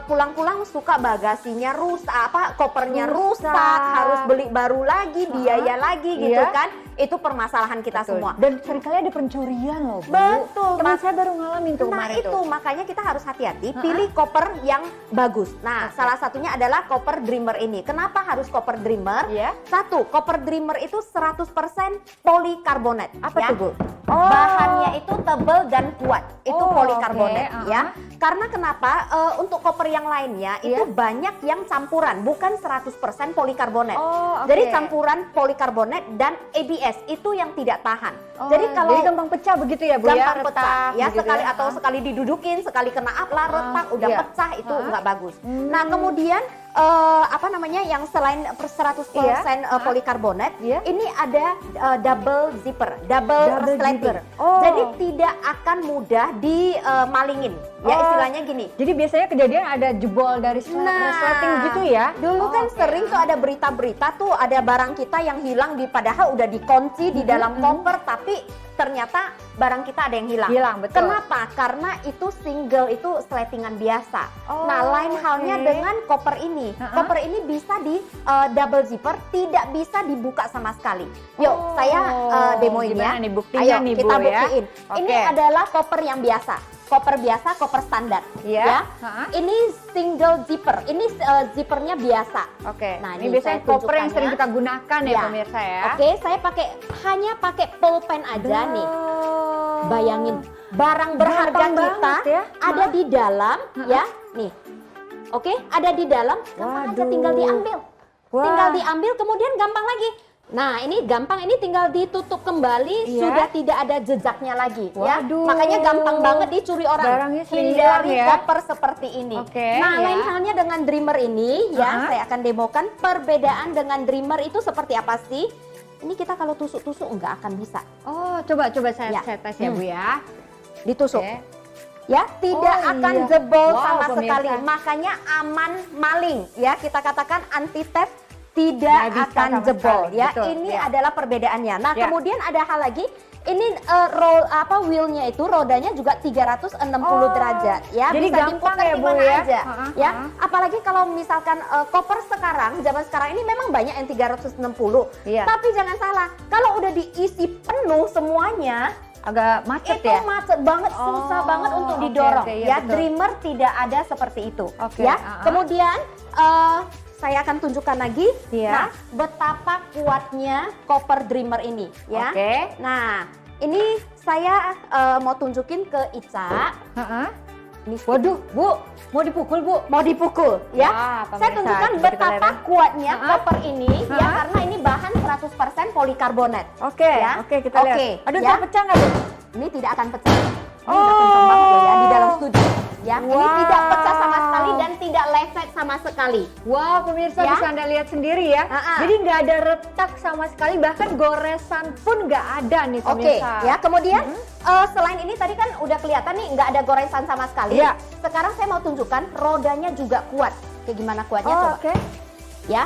pulang-pulang suka bagasinya rusak, kopernya rusak, harus beli baru lagi, biaya lagi gitu Iya. kan? Itu permasalahan kita Betul. semua. Dan seringkali ada pencurian loh Bu. Betul. Teman saya baru ngalamin tuh Nah kemarin itu tuh. makanya kita harus hati-hati pilih koper yang bagus. Nah salah satunya adalah koper Dreamer ini. Kenapa harus koper Dreamer? Iya. Satu, koper Dreamer itu 100% polikarbonat. Apa ya. tuh Bu? Bahannya itu tebal dan kuat. Itu Oh, polikarbonat oke, ya. Karena kenapa? Untuk koper yang lainnya itu banyak yang campuran, bukan 100% polikarbonat. Oh, oke. Jadi campuran polikarbonat dan ABS itu yang tidak tahan. Oh, jadi kalau gampang pecah begitu ya Bu ya? gampang pecah Retak ya begitu sekali atau sekali didudukin sekali kena aplah retak udah iya. pecah itu nggak bagus. Hmm. Nah kemudian apa namanya yang selain 100% polikarbonat Iya. ini ada double zipper, double resleting. zipper. Oh. Jadi tidak akan mudah dimalingin Ya istilahnya gini. Jadi biasanya kejadian ada jebol dari resleting gitu ya? Dulu kan oke. sering tuh ada berita-berita tuh ada barang kita yang hilang padahal udah dikunci di dalam koper tapi ternyata barang kita ada yang hilang. Hilang, betul. Kenapa? Karena itu single, itu sletingan biasa. Oh, nah, lain halnya oke. dengan koper ini. Koper ini bisa di double zipper, tidak bisa dibuka sama sekali. Yuk, saya demoin ya. Gimana nih buktinya Ayo, nih, kita Bu, ya? buktiin. Ini Oke. adalah koper yang biasa. Koper biasa, koper standar. Iya. Ya. Ha-ha. Ini single zipper. Ini zippernya biasa. Oke, Nah, ini ini biasanya saya koper yang tunjukkan sering ya. kita gunakan ya, Ya. pemirsa ya. Oke, saya hanya pakai pulpen aja nih. Bayangin, barang berharga Gampang kita banget ya. ada di dalam ya. Nih. Oke, ada di dalam, gampang aja Waduh. tinggal diambil. Wah. Tinggal diambil kemudian gampang lagi. Nah, ini gampang, ini tinggal ditutup kembali, Iya. sudah tidak ada jejaknya lagi ya. Waduh. Makanya gampang banget dicuri orang. Barangnya sering Hindari hilang ya. koper seperti ini. Oke, nah, ya. lain halnya dengan Dreamer ini ya, Uh-huh. saya akan demokan perbedaan dengan Dreamer itu seperti apa sih? Ini kita kalau tusuk-tusuk nggak akan bisa. Oh, coba saya Ya. tes ya, Bu ya. Ditusuk. Oke. Ya, tidak Oh, akan iya. jebol Wow, sama pemirsa. sekali. Makanya aman maling. Ya, kita katakan anti theft Nggak tidak bisa akan sama jebol. sekali. Ya, Betul, ini ya. adalah perbedaannya. Nah, Ya. kemudian ada hal lagi. Ini wheelnya itu rodanya juga 360 Oh, derajat. Ya, jadi bisa gampang diputar ya, di Bu, mana ya? aja. Ha-ha, Ya, ha-ha. apalagi kalau misalkan koper sekarang, zaman sekarang ini memang banyak yang 360. Iya. Tapi jangan salah, kalau udah diisi penuh semuanya, Agak macet itu ya? macet banget, susah Oh, banget untuk oke, didorong. oke, iya, ya, betul. Dreamer tidak ada seperti itu. Oke, ya. uh-uh. Kemudian saya akan tunjukkan lagi. Iya. Nah, betapa kuatnya koper Dreamer ini. Ya. Oke. Nah, ini saya mau tunjukin ke Ica. Heeh. Ini Waduh, Bu, mau dipukul, Bu? mau dipukul ya. Wah, Saya pemirsa, tunjukkan coba kita betapa lihat. kuatnya Uh-uh. koper ini ya, Uh-uh. karena ini bahan 100% polikarbonat. Oke, Ya. oke kita lihat. Oke, Aduh, ya. tak pecah nggak, Bu? Ini tidak akan pecah. Ini udah kencang banget loh ya di dalam studio. Ya, ini Wow. tidak pecah sama sekali dan tidak lecet sama sekali. Wow, pemirsa Ya. bisa Anda lihat sendiri ya. Ha-ha. Jadi nggak ada retak sama sekali, bahkan goresan pun nggak ada nih Oke, pemirsa. ya. Kemudian selain ini tadi kan udah kelihatan nih nggak ada goresan sama sekali. Iya. Sekarang saya mau tunjukkan rodanya juga kuat. Kayak gimana kuatnya Oh, coba? oke. Ya.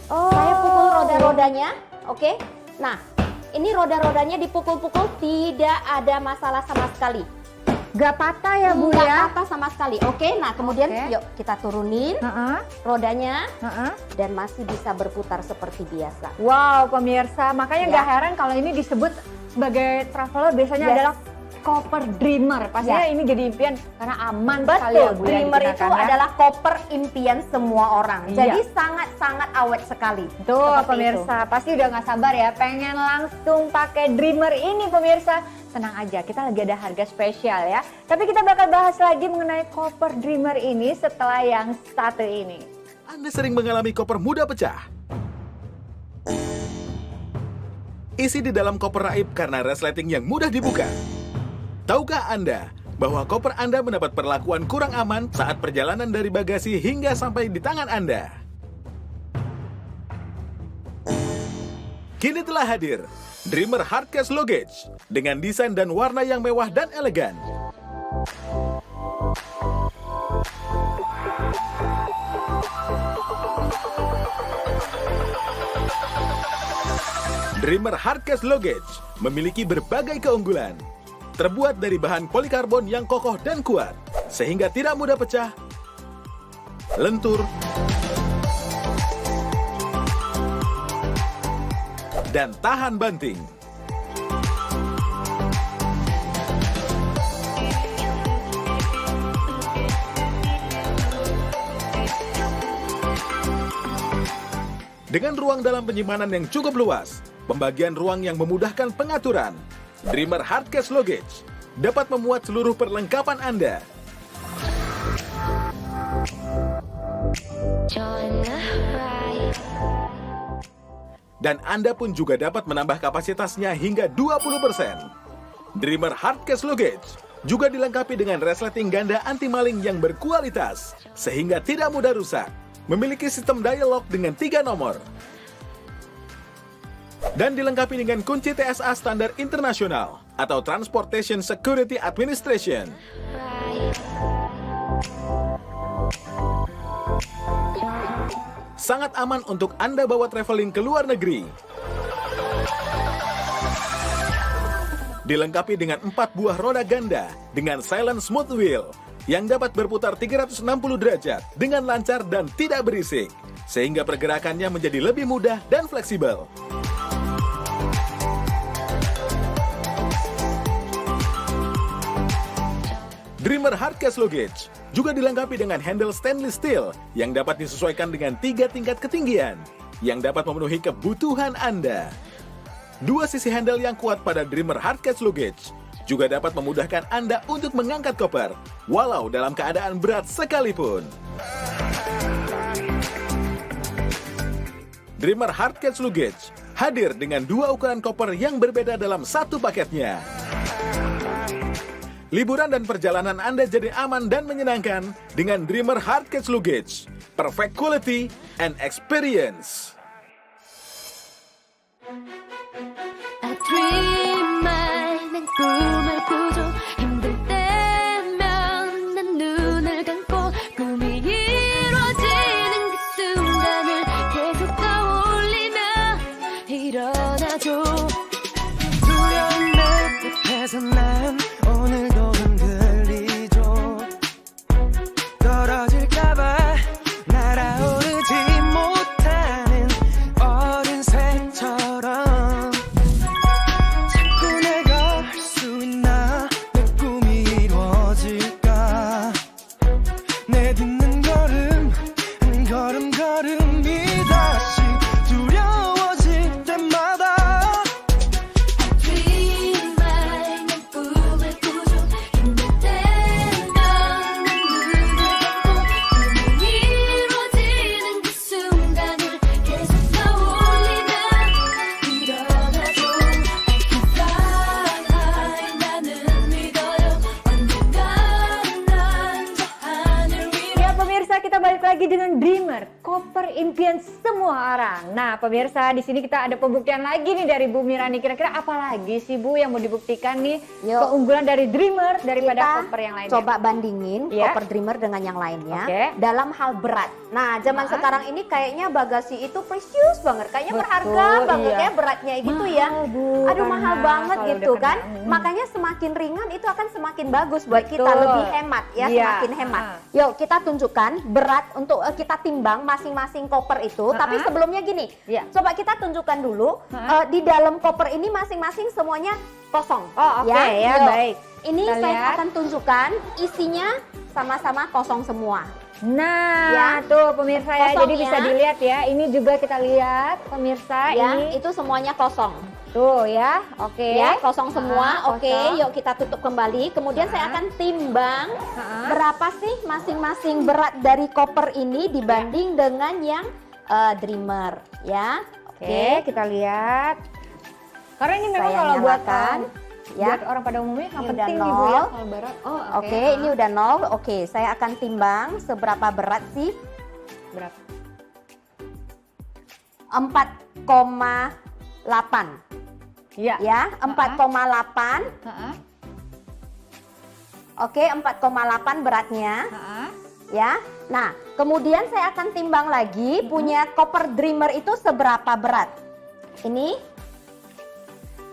Oh, Saya pukul roda-rodanya, oke? Nah, ini roda-rodanya dipukul-pukul tidak ada masalah sama sekali. nggak patah ya, Bu Nggak ya? patah sama sekali. Oke, nah kemudian Oke. yuk kita turunin Heeh, rodanya heeh. dan masih bisa berputar seperti biasa. Wow, pemirsa, makanya Ya. nggak heran kalau ini disebut sebagai traveler biasanya Yes. adalah koper dreamer. Pastinya Ya. ini jadi impian karena aman sekali ya, Betul, Bu, ya, Dreamer itu digunakan ya. adalah koper impian semua orang. Iya. Jadi sangat-sangat awet sekali. Tuh Seperti pemirsa, pasti udah nggak sabar ya pengen langsung pakai Dreamer ini pemirsa. Tenang aja, kita lagi ada harga spesial ya. Tapi kita bakal bahas lagi mengenai koper Dreamer ini setelah yang satu ini. Anda sering mengalami koper mudah pecah? Isi di dalam koper raib karena resleting yang mudah dibuka. Tahukah Anda bahwa koper Anda mendapat perlakuan kurang aman saat perjalanan dari bagasi hingga sampai di tangan Anda? Kini telah hadir Dreamer Hardcase Luggage dengan desain dan warna yang mewah dan elegan. Dreamer Hardcase Luggage memiliki berbagai keunggulan. Terbuat dari bahan polikarbon yang kokoh dan kuat, sehingga tidak mudah pecah, lentur, dan tahan banting. Dengan ruang dalam penyimpanan yang cukup luas, pembagian ruang yang memudahkan pengaturan, Dreamer Hardcase Luggage dapat memuat seluruh perlengkapan Anda. Dan Anda pun juga dapat menambah kapasitasnya hingga 20%. Dreamer Hardcase Luggage juga dilengkapi dengan resleting ganda anti-maling yang berkualitas, sehingga tidak mudah rusak. Memiliki sistem dialog dengan 3 nomor. Dan dilengkapi dengan kunci TSA standar internasional atau Transportation Security Administration. Right. Sangat aman untuk Anda bawa traveling ke luar negeri. Dilengkapi dengan 4 buah roda ganda dengan silent smooth wheel yang dapat berputar 360 derajat dengan lancar dan tidak berisik, sehingga pergerakannya menjadi lebih mudah dan fleksibel. Dreamer Hardcase Luggage juga dilengkapi dengan handle stainless steel yang dapat disesuaikan dengan 3 tingkat ketinggian yang dapat memenuhi kebutuhan Anda. 2 sisi handle yang kuat pada Dreamer Hardcase Luggage juga dapat memudahkan Anda untuk mengangkat koper, walau dalam keadaan berat sekalipun. Dreamer Hardcase Luggage hadir dengan 2 ukuran koper yang berbeda dalam satu paketnya. Liburan dan perjalanan Anda jadi aman dan menyenangkan dengan Dreamer Hardcase Luggage. Perfect quality and experience. I dream 난 꿈을 꾸죠 힘들 때면 난 눈을 감고 꿈이 이루어지는 그 순간을 계속 떠올리며 일어나죠 두려운 내 끝에서 난 오늘도 흔들리죠 떨어질까봐 날아오르지 못하는 어린 새처럼 자꾸 내가 할 수 있나 내 꿈이 이루어질까 내딛는 걸음 한 걸음 걸음이 다시 두려워질 때마다 dream 난 꿈을 꾸죠 힘들 때면 난 눈을 감고 꿈이 이루어지는 그 순간을 계속 떠올리며 일어나죠 I can fly 나는 믿어요 언젠가 난 저 하늘 위로 Ya pemirsa, kita balik lagi dengan Dreamer, koper impian semua orang. Nah pemirsa, di sini kita ada pembuktian lagi nih dari Bu Mirani. Kira-kira apa lagi sih Bu yang mau dibuktikan nih Yuk. keunggulan dari Dreamer daripada Kita koper yang lainnya? coba bandingin Ya. koper Dreamer dengan yang lainnya Oke. dalam hal berat. Nah, zaman sekarang ini kayaknya bagasi itu precious banget, kayaknya Betul, berharga banget iya. ya beratnya gitu Mahal, ya. Bu, Aduh karena mahal banget kalau gitu udah kan. kena, Makanya semakin ringan itu akan semakin bagus buat kita, Betul. lebih hemat ya, Iya. semakin hemat. Ah. Yuk kita tunjukkan berat untuk kita timbang masing-masing koper itu. Tapi sebelumnya gini, Iya. coba kita tunjukkan dulu di dalam koper ini masing-masing semuanya kosong. Oh, oke, ya, Yuk. baik. Ini Kita saya lihat. akan tunjukkan isinya sama-sama kosong semua. Nah, Ya. tuh pemirsa ya, Kosong jadi ya. bisa dilihat ya. Ini juga kita lihat pemirsa Ya, ini. itu semuanya kosong. Tuh ya, oke. Ya, kosong semua. Ah, Oke, kosong. yuk kita tutup kembali. Kemudian saya akan timbang berapa sih masing-masing berat dari koper ini dibanding dengan yang Dreamer ya. Oke, kita lihat. Karena ini memang Saya kalau buat nyalakan, ya. buat orang pada umumnya nggak Ini penting udah nih Bu ya 0. kalau berat. Oh, Oke, ini udah 0. Oke, saya akan timbang seberapa berat sih? berapa? 4,8 Iya. ya, 4,8. Heeh. Oke, 4,8 beratnya. Heeh. Ya. Nah, kemudian saya akan timbang lagi punya koper Dreamer itu seberapa berat. Ini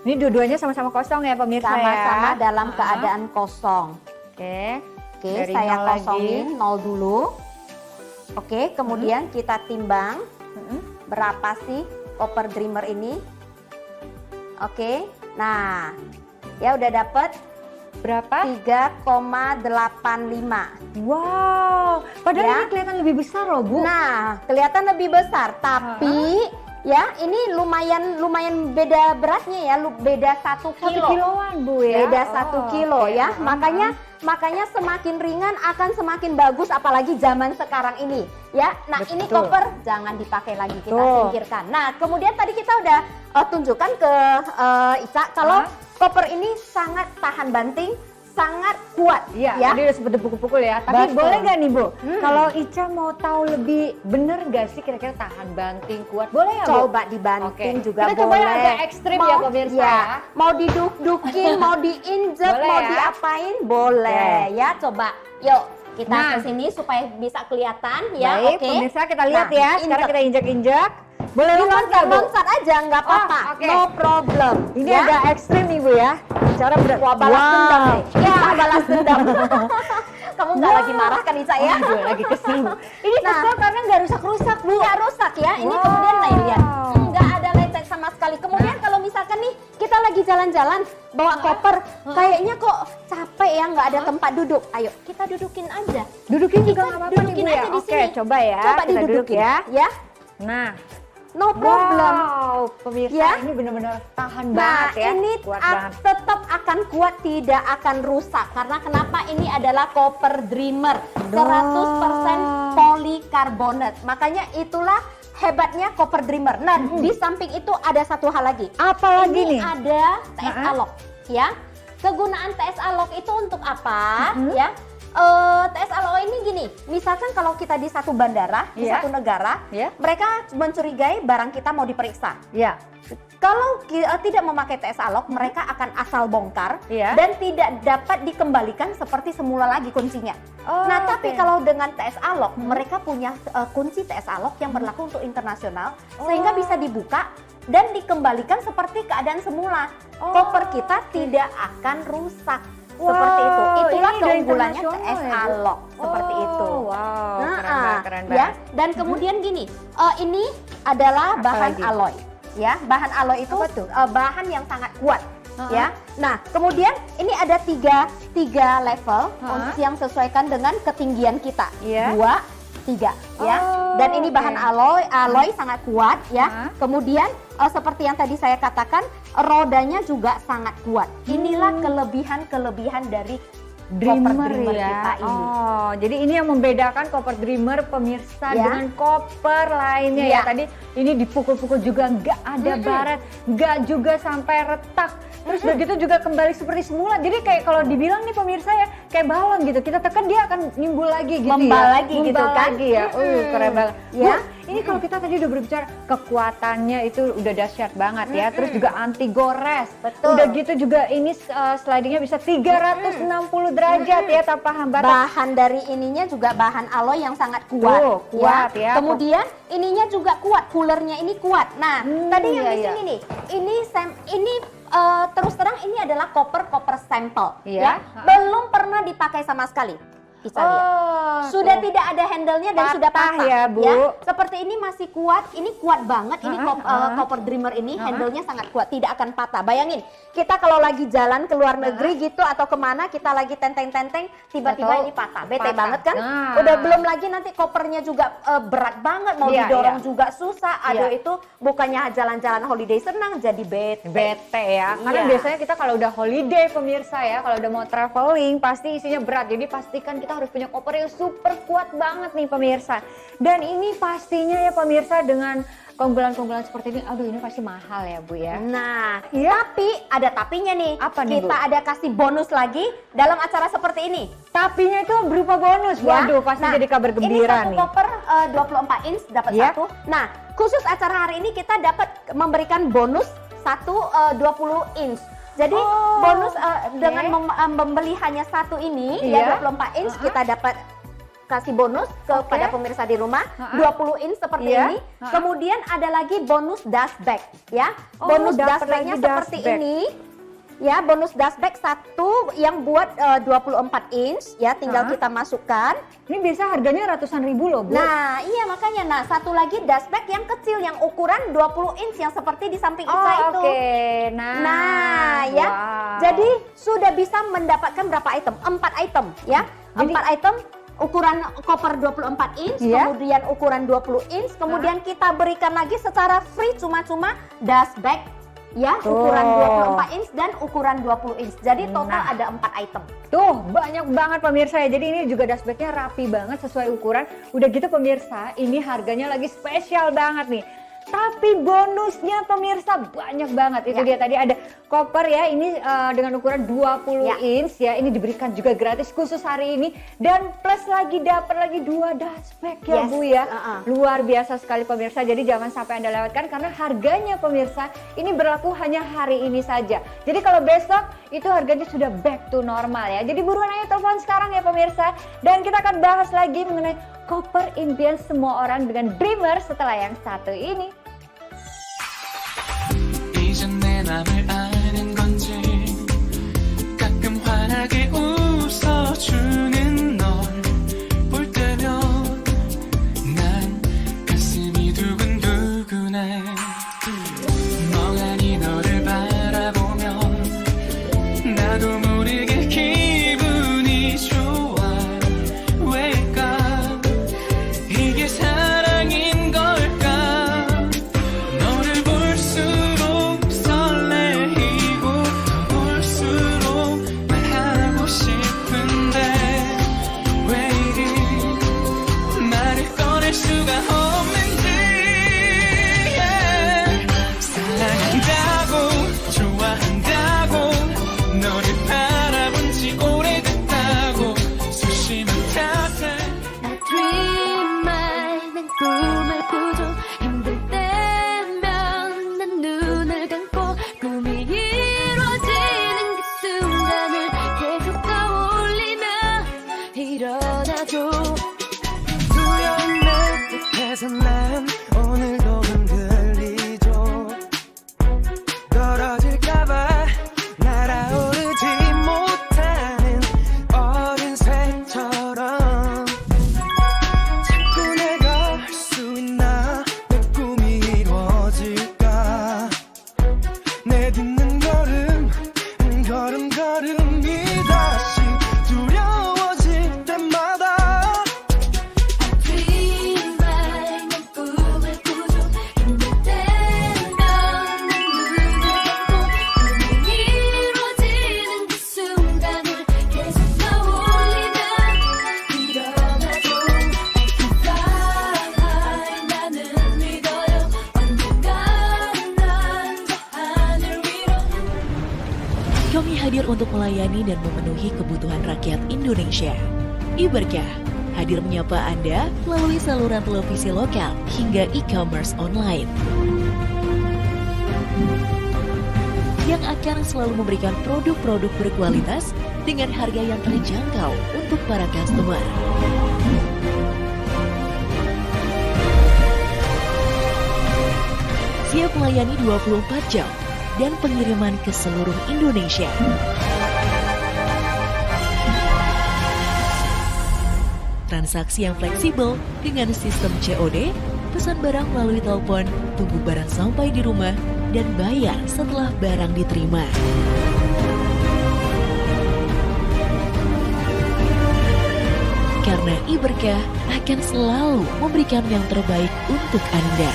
Ini dua-duanya sama-sama kosong ya pemirsa sama-sama ya. dalam Heeh. keadaan kosong. Oke. Oke, Dari saya 0 kosongin 0 dulu. Oke, kemudian kita timbang berapa sih koper Dreamer ini. Oke, nah ya udah dapet Berapa? 3,85. Wow, padahal Ya. ini kelihatan lebih besar loh Bu. Nah, kelihatan lebih besar, tapi ya ini lumayan beda beratnya ya, beda 1 1 kilo. kiloan Bu ya. Beda 1 kilo oke. ya. Makanya semakin ringan akan semakin bagus, apalagi zaman sekarang ini ya. Nah, ini Betul. koper jangan dipakai lagi, kita Tuh. singkirkan. Nah, kemudian tadi kita udah tunjukkan ke Ica kalau koper ini sangat tahan banting, sangat kuat. Iya, ya. tadi udah sempet dipukul-pukul ya. Tapi Betul. boleh nggak nih Bu? Kalau Ica mau tahu lebih bener nggak sih kira-kira tahan banting kuat? Boleh ya Bu? Coba dibanting Oke. juga Kita coba yang boleh. agak ekstrim ya pemirsa ya. Mau diduk-dukin, mau diinjek, Boleh mau ya? diapain, boleh ya. Coba, yuk kita Nah. ke sini supaya bisa kelihatan ya. Baik, Oke. pemirsa kita lihat Nah, ya. Sekarang injek. kita injek-injek. Boleh Cuma loncat Bu? loncat aja nggak apa-apa, Oh, oke. no problem. Ini ya. agak ekstrim nih Bu ya. Cara Wah, balas dendam nih. Ya, balas dendam. Kamu nggak lagi marah kan Ica ya? Gue lagi kesel Bu. Ini Nah. kesel karena nggak rusak-rusak Bu. Nggak rusak ya. Ini Wow. kemudian nih lihat, nggak ada lecet sama sekali. Kemudian kalau misalkan nih kita lagi jalan-jalan bawa koper, kayaknya kok capek ya nggak ada tempat duduk. Ayo kita dudukin aja. Dudukin juga Kita nggak apa-apa nih Bu dudukin ya. aja di Oke, sini. coba ya. Coba Kita duduk didudukin ya. ya. Nah, No problem. wow, pemirsa Ya. ini benar-benar tahan Nah, banget ya. ini Kuat banget. tetap akan kuat, tidak akan rusak. Karena kenapa? Ini adalah copper dreamer, 100% polikarbonat. Makanya itulah hebatnya copper dreamer. Nah, di samping itu ada satu hal lagi. Apa lagi Ini nih? ada TS Nah. Alloy, ya. Kegunaan TS Alloy itu untuk apa? Ya. TS Alloy ini gini, misalkan kalau kita di satu bandara, di Iya. satu negara, Iya. mereka mencurigai barang kita mau diperiksa. Ya. Kalau tidak memakai TS Alloy, mereka akan asal bongkar Iya. dan tidak dapat dikembalikan seperti semula lagi kuncinya. Oh, Nah, tapi oke. kalau dengan TS Alloy, mereka punya kunci TS Alloy yang berlaku untuk internasional, sehingga bisa dibuka dan dikembalikan seperti keadaan semula. Oh, Koper kita oke. tidak akan rusak. Wow, Seperti itu. Itulah ini dari keunggulannya internasional TS ya, Bu? Alloy. Seperti Oh, itu. wow, Nah, keren banget, keren ya. banget. Dan kemudian gini, ini adalah Apa bahan lagi? alloy. Ya, bahan alloy itu Apa tuh? bahan yang sangat kuat. Uh-uh. Ya. Nah, kemudian ini ada tiga level Uh-uh. yang sesuaikan dengan ketinggian kita. Iya. 2, 3 ya. Oh, Dan ini bahan oke. alloy sangat kuat ya. Uh-huh. Kemudian seperti yang tadi saya katakan, rodanya juga sangat kuat. Inilah kelebihan-kelebihan dari Dreamer Copper Dreamer ya. kita ini. Oh, jadi ini yang membedakan Copper Dreamer pemirsa Ya. dengan koper lainnya ya. Ya. Tadi ini dipukul-pukul juga nggak ada baret, nggak juga sampai retak. Terus begitu juga kembali seperti semula. Jadi kayak kalau dibilang nih pemirsa ya, kayak balon gitu. Kita tekan dia akan nimbul lagi gitu Membal ya. lagi gitu Membal kan. lagi ya. Keren banget. Ya. Bu, ini kalau kita tadi udah berbicara kekuatannya itu udah dahsyat banget ya. Terus juga anti gores. Betul. Udah gitu juga ini slidingnya bisa 360 derajat ya tanpa hambatan. Bahan dari ininya juga bahan alloy yang sangat kuat. Tuh, kuat ya. Kemudian ininya juga kuat, coolernya ini kuat. Nah, tadi yang di iya, sini nih, ini terus terang ini adalah koper sampel, Iya. ya. Belum pernah dipakai sama sekali. Bisa lihat. Oh, Sudah tuh. tidak ada handle-nya dan sudah Patah patah ya, Bu. Seperti ini masih kuat, ini kuat banget. Ini Copper Dreamer ini handle-nya sangat kuat, tidak akan patah. Bayangin, kita kalau lagi jalan ke luar negeri gitu atau kemana, kita lagi tenteng-tenteng, tiba-tiba Atau ini patah. Bete patah. banget kan? Nah. Udah belum lagi nanti kopernya juga berat banget, mau Iya, didorong iya. juga susah. Aduh, Iya. itu bukannya jalan-jalan holiday senang, jadi bete. Bete ya, karena Iya. biasanya kita kalau udah holiday pemirsa ya, kalau udah mau traveling pasti isinya berat. Jadi pastikan kita harus punya koper yang super kuat banget nih pemirsa. Dan ini pastinya ya pemirsa dengan keunggulan-keunggulan seperti ini, aduh ini pasti mahal ya Bu ya. Nah, Iya. tapi ada tapinya nih. Apa nih, Bu? Kita ada kasih bonus lagi dalam acara seperti ini. Tapinya itu berupa bonus, Ya. waduh pasti Nah, jadi kabar gembira ini nih. satu koper 24 inch dapat Ya. satu. Nah, khusus acara hari ini kita dapat memberikan bonus 20 inch. Jadi Oh, bonus oke. dengan membeli hanya satu ini Iya. ya 24 inch kita dapat kasih bonus kepada pemirsa di rumah 20 inch seperti Iya. ini. Kemudian ada lagi bonus dust bag ya. Oh, Bonus dapat dust bagnya lagi dust seperti bag. ini. Ya, bonus dust bag satu yang buat 24 inch ya, tinggal kita masukkan. Ini biasa harganya ratusan ribu loh Bu. Nah, iya makanya. Nah, satu lagi dust bag yang kecil yang ukuran 20 inch yang seperti di samping Ica itu. Oke. Nah, ya. wow. Jadi sudah bisa mendapatkan berapa item? 4 item ya. Jadi- 4 item ukuran koper 24 inch, Iya. kemudian ukuran 20 inch, kemudian kita berikan lagi secara free cuma-cuma dust bag ya, Tuh. ukuran 24 inch dan ukuran 20 inch. Jadi total Nah. ada 4 item. Tuh banyak banget pemirsa ya. Jadi ini juga dust bagnya rapi banget sesuai ukuran. Udah gitu pemirsa, ini harganya lagi spesial banget nih. Tapi bonusnya pemirsa banyak banget. Itu dia tadi ada koper ya, ini dengan ukuran 20 inch ya. Ini diberikan juga gratis khusus hari ini. Dan plus lagi dapat lagi 2 dashback ya Bu ya. Luar biasa sekali pemirsa. Jadi jangan sampai Anda lewatkan karena harganya pemirsa ini berlaku hanya hari ini saja. Jadi kalau besok itu harganya sudah back to normal ya. Jadi buruan ayo telepon sekarang ya pemirsa. Dan kita akan bahas lagi mengenai koper impian semua orang dengan Dreamer setelah yang satu ini. 이젠 내 맘을 아는 건지 가끔 환하게 웃어주는 널 볼 때면 난 가슴이 두근두근해 멍하니 너를 바라보면 나도 모르게 기분이 좋아 왜일까 이게 사랑인 걸까 너를 볼수록 설레이고 더 볼수록 말하고 싶은데 왜 이리 말을 꺼낼 수가 없는지 사랑한다고 좋아한다고 너를 바라본 지 오래됐다고 수심은 탓해 Dream 난 꿈을 꾸죠 힘들 때면 난 눈을 감고 꿈이 이루어지는 그 순간을 계속 떠올리며 일어나죠 두려운 내 끝에서 난 오늘도 흔들리죠 떨어질까봐 날아오르지 못하는 어린 새처럼 자꾸 내가 할 수 있나 내 꿈이 이루어질까 내딛는 걸음 걸음걸음이 다시 두려워질 때마다 Dream 난 꿈을 꾸죠 힘들 때면 난 눈을 감고 꿈이 이루어지는 그 순간을 계속 떠올리며 일어나죠 I can fly 나는 믿어요 언젠간 난 저 하늘 위로 Kami hadir untuk melayani dan memenuhi kebutuhan rakyat Indonesia. Iberkah hadir menyapa Anda melalui saluran televisi lokal hingga e-commerce online. Yang akan selalu memberikan produk-produk berkualitas dengan harga yang terjangkau untuk para customer. Siap melayani 24 jam dan pengiriman ke seluruh Indonesia. Transaksi yang fleksibel dengan sistem COD, pesan barang melalui telepon, tunggu barang sampai di rumah, dan bayar setelah barang diterima. Karena Iberkah akan selalu memberikan yang terbaik untuk Anda.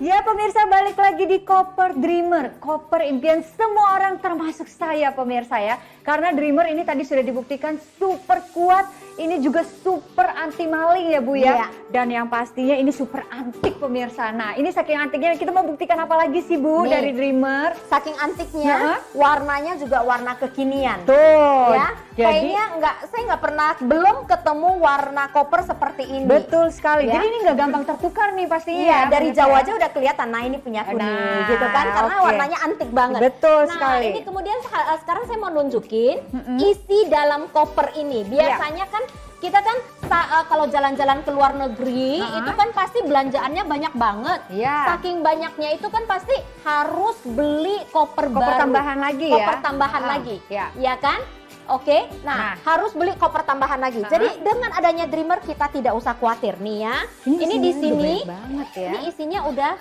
Ya pemirsa, balik lagi di Koper Dreamer, koper impian semua orang termasuk saya pemirsa ya. Karena Dreamer ini tadi sudah dibuktikan super kuat, ini juga super anti maling ya Bu ya. Iya. Dan yang pastinya ini super antik pemirsa. Nah ini saking antiknya kita mau buktikan apa lagi sih Bu Nih. dari Dreamer? Saking antiknya, warnanya juga warna kekinian. Tuh, Ya, jadi kayaknya saya nggak pernah belum ketemu warna koper seperti ini. betul sekali. Ya. Jadi ini nggak gampang tertukar nih pastinya. Iya, ya, dari pemirsa jauh ya. aja udah kelihatan. Nah, ini punya kuning, Nah, gitu kan? Karena oke. warnanya antik banget. Betul nah, sekali. ini kemudian sekarang saya mau nunjukin isi dalam koper ini. Biasanya kan kita kan kalau jalan-jalan ke luar negeri itu kan pasti belanjaannya banyak banget. Iya. Saking banyaknya itu kan pasti harus beli koper Koper baru. tambahan lagi ya. Koper tambahan lagi. Ya. Ya kan? Oke, nah, harus beli koper tambahan lagi. Jadi dengan adanya Dreamer kita tidak usah khawatir nih ya. Ini di sini, banget ya. ini isinya udah,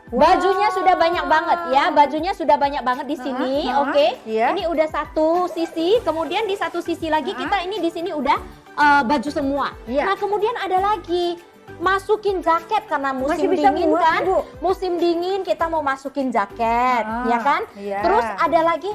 bajunya sudah banyak banget ya. Bajunya sudah banyak banget di sini. Oke, iya. ini udah satu sisi. Kemudian di satu sisi lagi kita ini di sini udah baju semua. Iya. Nah kemudian ada lagi. Masukin jaket karena musim Masih bisa dingin muat, kan. Bu. Musim dingin kita mau masukin jaket, ya kan? Iya. Terus ada lagi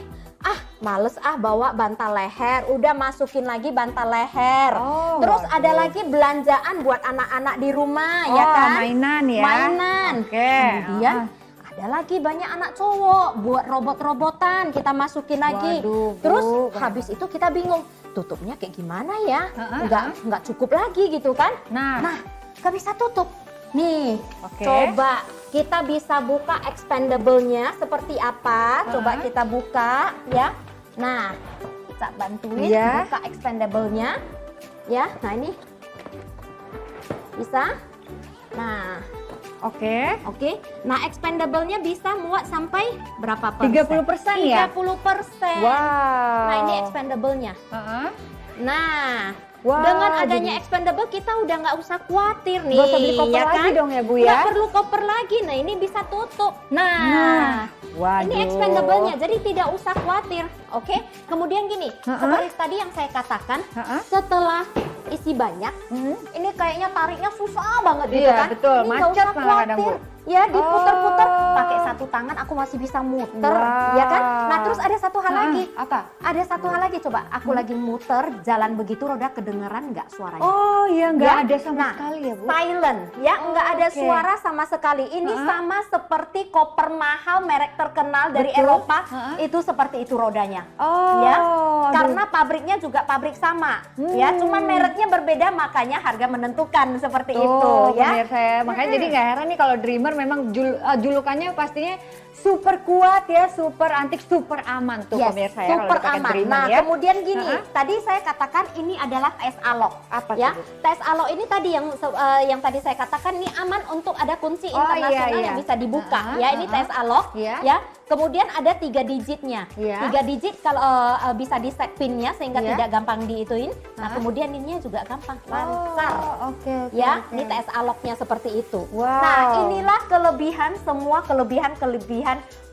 males bawa bantal leher, udah masukin lagi bantal leher. Oh, Terus waduh. ada lagi belanjaan buat anak-anak di rumah, Oh, ya kan? mainan ya. Mainan. Oke. Kemudian ada lagi banyak anak cowok buat robot-robotan, kita masukin lagi. Waduh, Bu, Terus banyak habis itu kita bingung, tutupnya kayak gimana ya? Heeh, Nggak cukup lagi gitu kan? Nah, Nah, nggak bisa tutup. Nih, Oke. coba kita bisa buka expandable-nya seperti apa. Coba kita buka ya. Nah, kita bantuin Iya. buka expandable-nya. Ya, nah ini. Bisa? Nah, oke. oke. Nah, expandable-nya bisa muat sampai berapa persen? 30% ya? 30%. Wow. Nah, ini expandable-nya. Heeh. Nah, Wah, dengan adanya jadi- expandable kita udah nggak usah khawatir nih. Nggak usah beli koper ya lagi kan? dong ya, Bu, ya? Nggak perlu koper lagi. Nah, ini bisa tutup. Nah, Waduh. ini expandable-nya, jadi tidak usah khawatir. Oke, kemudian gini, Heeh. seperti tadi yang saya katakan, Heeh. setelah isi banyak, ini kayaknya tariknya susah banget gitu Iya, kan? betul. Ini nggak Macet usah malah kadang, khawatir. Bu. Ya, diputer-puter, Oh. pakai satu tangan aku masih bisa muter, Wow. ya kan? Nah, terus ada satu hal Heeh, lagi. apa? Ada satu hal lagi, coba aku lagi muter, jalan begitu roda kedengeran nggak suaranya? Oh, ya nggak Ya? ada sama Nah, sekali ya, Bu. Silent, ya nggak ada oke. suara sama sekali. Ini Heeh. sama seperti koper mahal merek terkenal dari Betul. Eropa, Heeh. itu seperti itu rodanya. Oh, Ya, aduh. karena pabriknya juga pabrik sama, ya, cuman mereknya berbeda, makanya harga menentukan seperti itu, ya. Pemirsa ya. Makanya jadi nggak heran nih kalau Dreamer memang julukannya pastinya super kuat ya, super antik, super aman tuh Yes, pemirsa ya kalau super dipakai aman. Dreamer Nah, ya. kemudian gini, Heeh. tadi saya katakan ini adalah tes alok. Apa Ya, tuh, Bu? tes alok ini tadi yang tadi saya katakan ini aman untuk ada kunci Oh, internasional iya. yang bisa dibuka. Heeh, Ya, ini tes alok. Iya. Ya, kemudian ada 3 digitnya. Iya. 3 digit kalau bisa di set pinnya sehingga Iya. tidak gampang diituin. Nah, Heeh. kemudian ininya juga gampang lancar. Oh, oke. Ya, oke. ini tes aloknya seperti itu. Wow. Nah, inilah semua kelebihan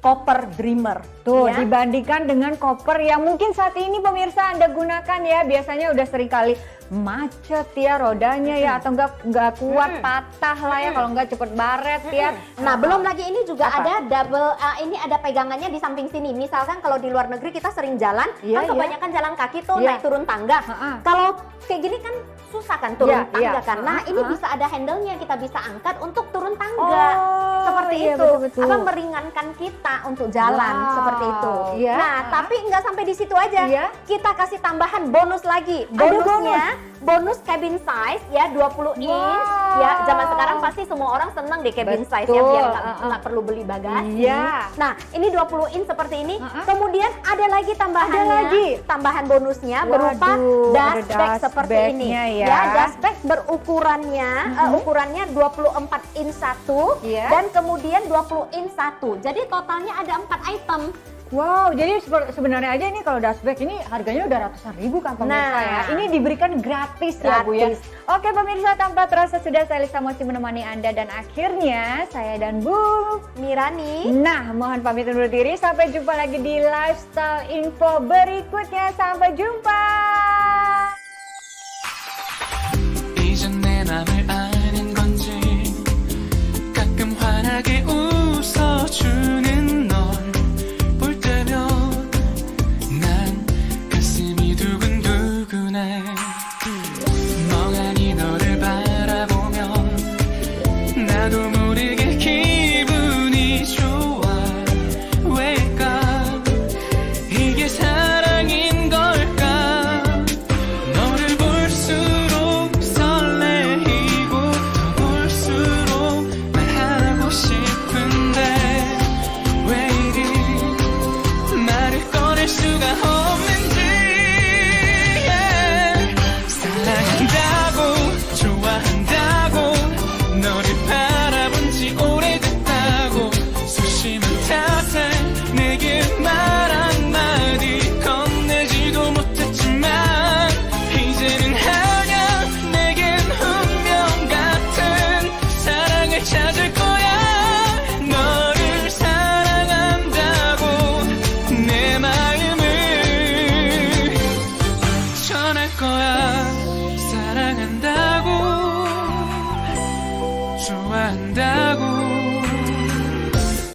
Copper Dreamer. Tuh, ya. dibandingkan dengan koper yang mungkin saat ini pemirsa Anda gunakan ya, biasanya udah sering kali macet ya rodanya ya, atau enggak kuat, patah lah ya, kalau enggak cepet baret ya. Nah, belum lagi ini juga Apa? ada double, ini ada pegangannya di samping sini. Misalkan kalau di luar negeri kita sering jalan, Iya, kan iya. kebanyakan jalan kaki tuh Iya. naik turun tangga. Heeh. Kalau kayak gini kan susah kan turun Iya, tangga iya. kan. Nah, ini Heeh. bisa ada handle-nya, kita bisa angkat untuk turun tangga. Oh, Seperti iya, itu. betul-betul. Apa meringankan kita untuk jalan Wow. seperti itu. Iya. Nah, tapi nggak sampai di situ aja. Iya. Kita kasih tambahan bonus lagi. Ada Bonusnya bonus cabin size ya 20 inch. Wow. Ya, zaman sekarang pasti semua orang seneng deh cabin size ya, Betul. biar nggak perlu beli bagasi. Iya. Nah, ini 20 inch seperti ini. Uh-uh. Kemudian ada lagi tambahannya. Ada lagi? Tambahan bonusnya berupa Waduh, ada dashback dust seperti ini. bag-nya ya. Dashback berukurannya ukurannya 24 inch 1 Iya. dan kemudian 20 inch 1. Jadi totalnya ada 4 item. Wow, jadi sebenarnya aja ini kalau dashback ini harganya udah ratusan ribu kan pemirsa Nah. ya. Ini diberikan gratis ya Bu ya. Gratis. Oke pemirsa, tanpa terasa sudah saya Lisa Mosi menemani Anda dan akhirnya saya dan Bu Mirani. Nah, mohon pamit undur diri. Sampai jumpa lagi di Lifestyle Info berikutnya. Sampai jumpa.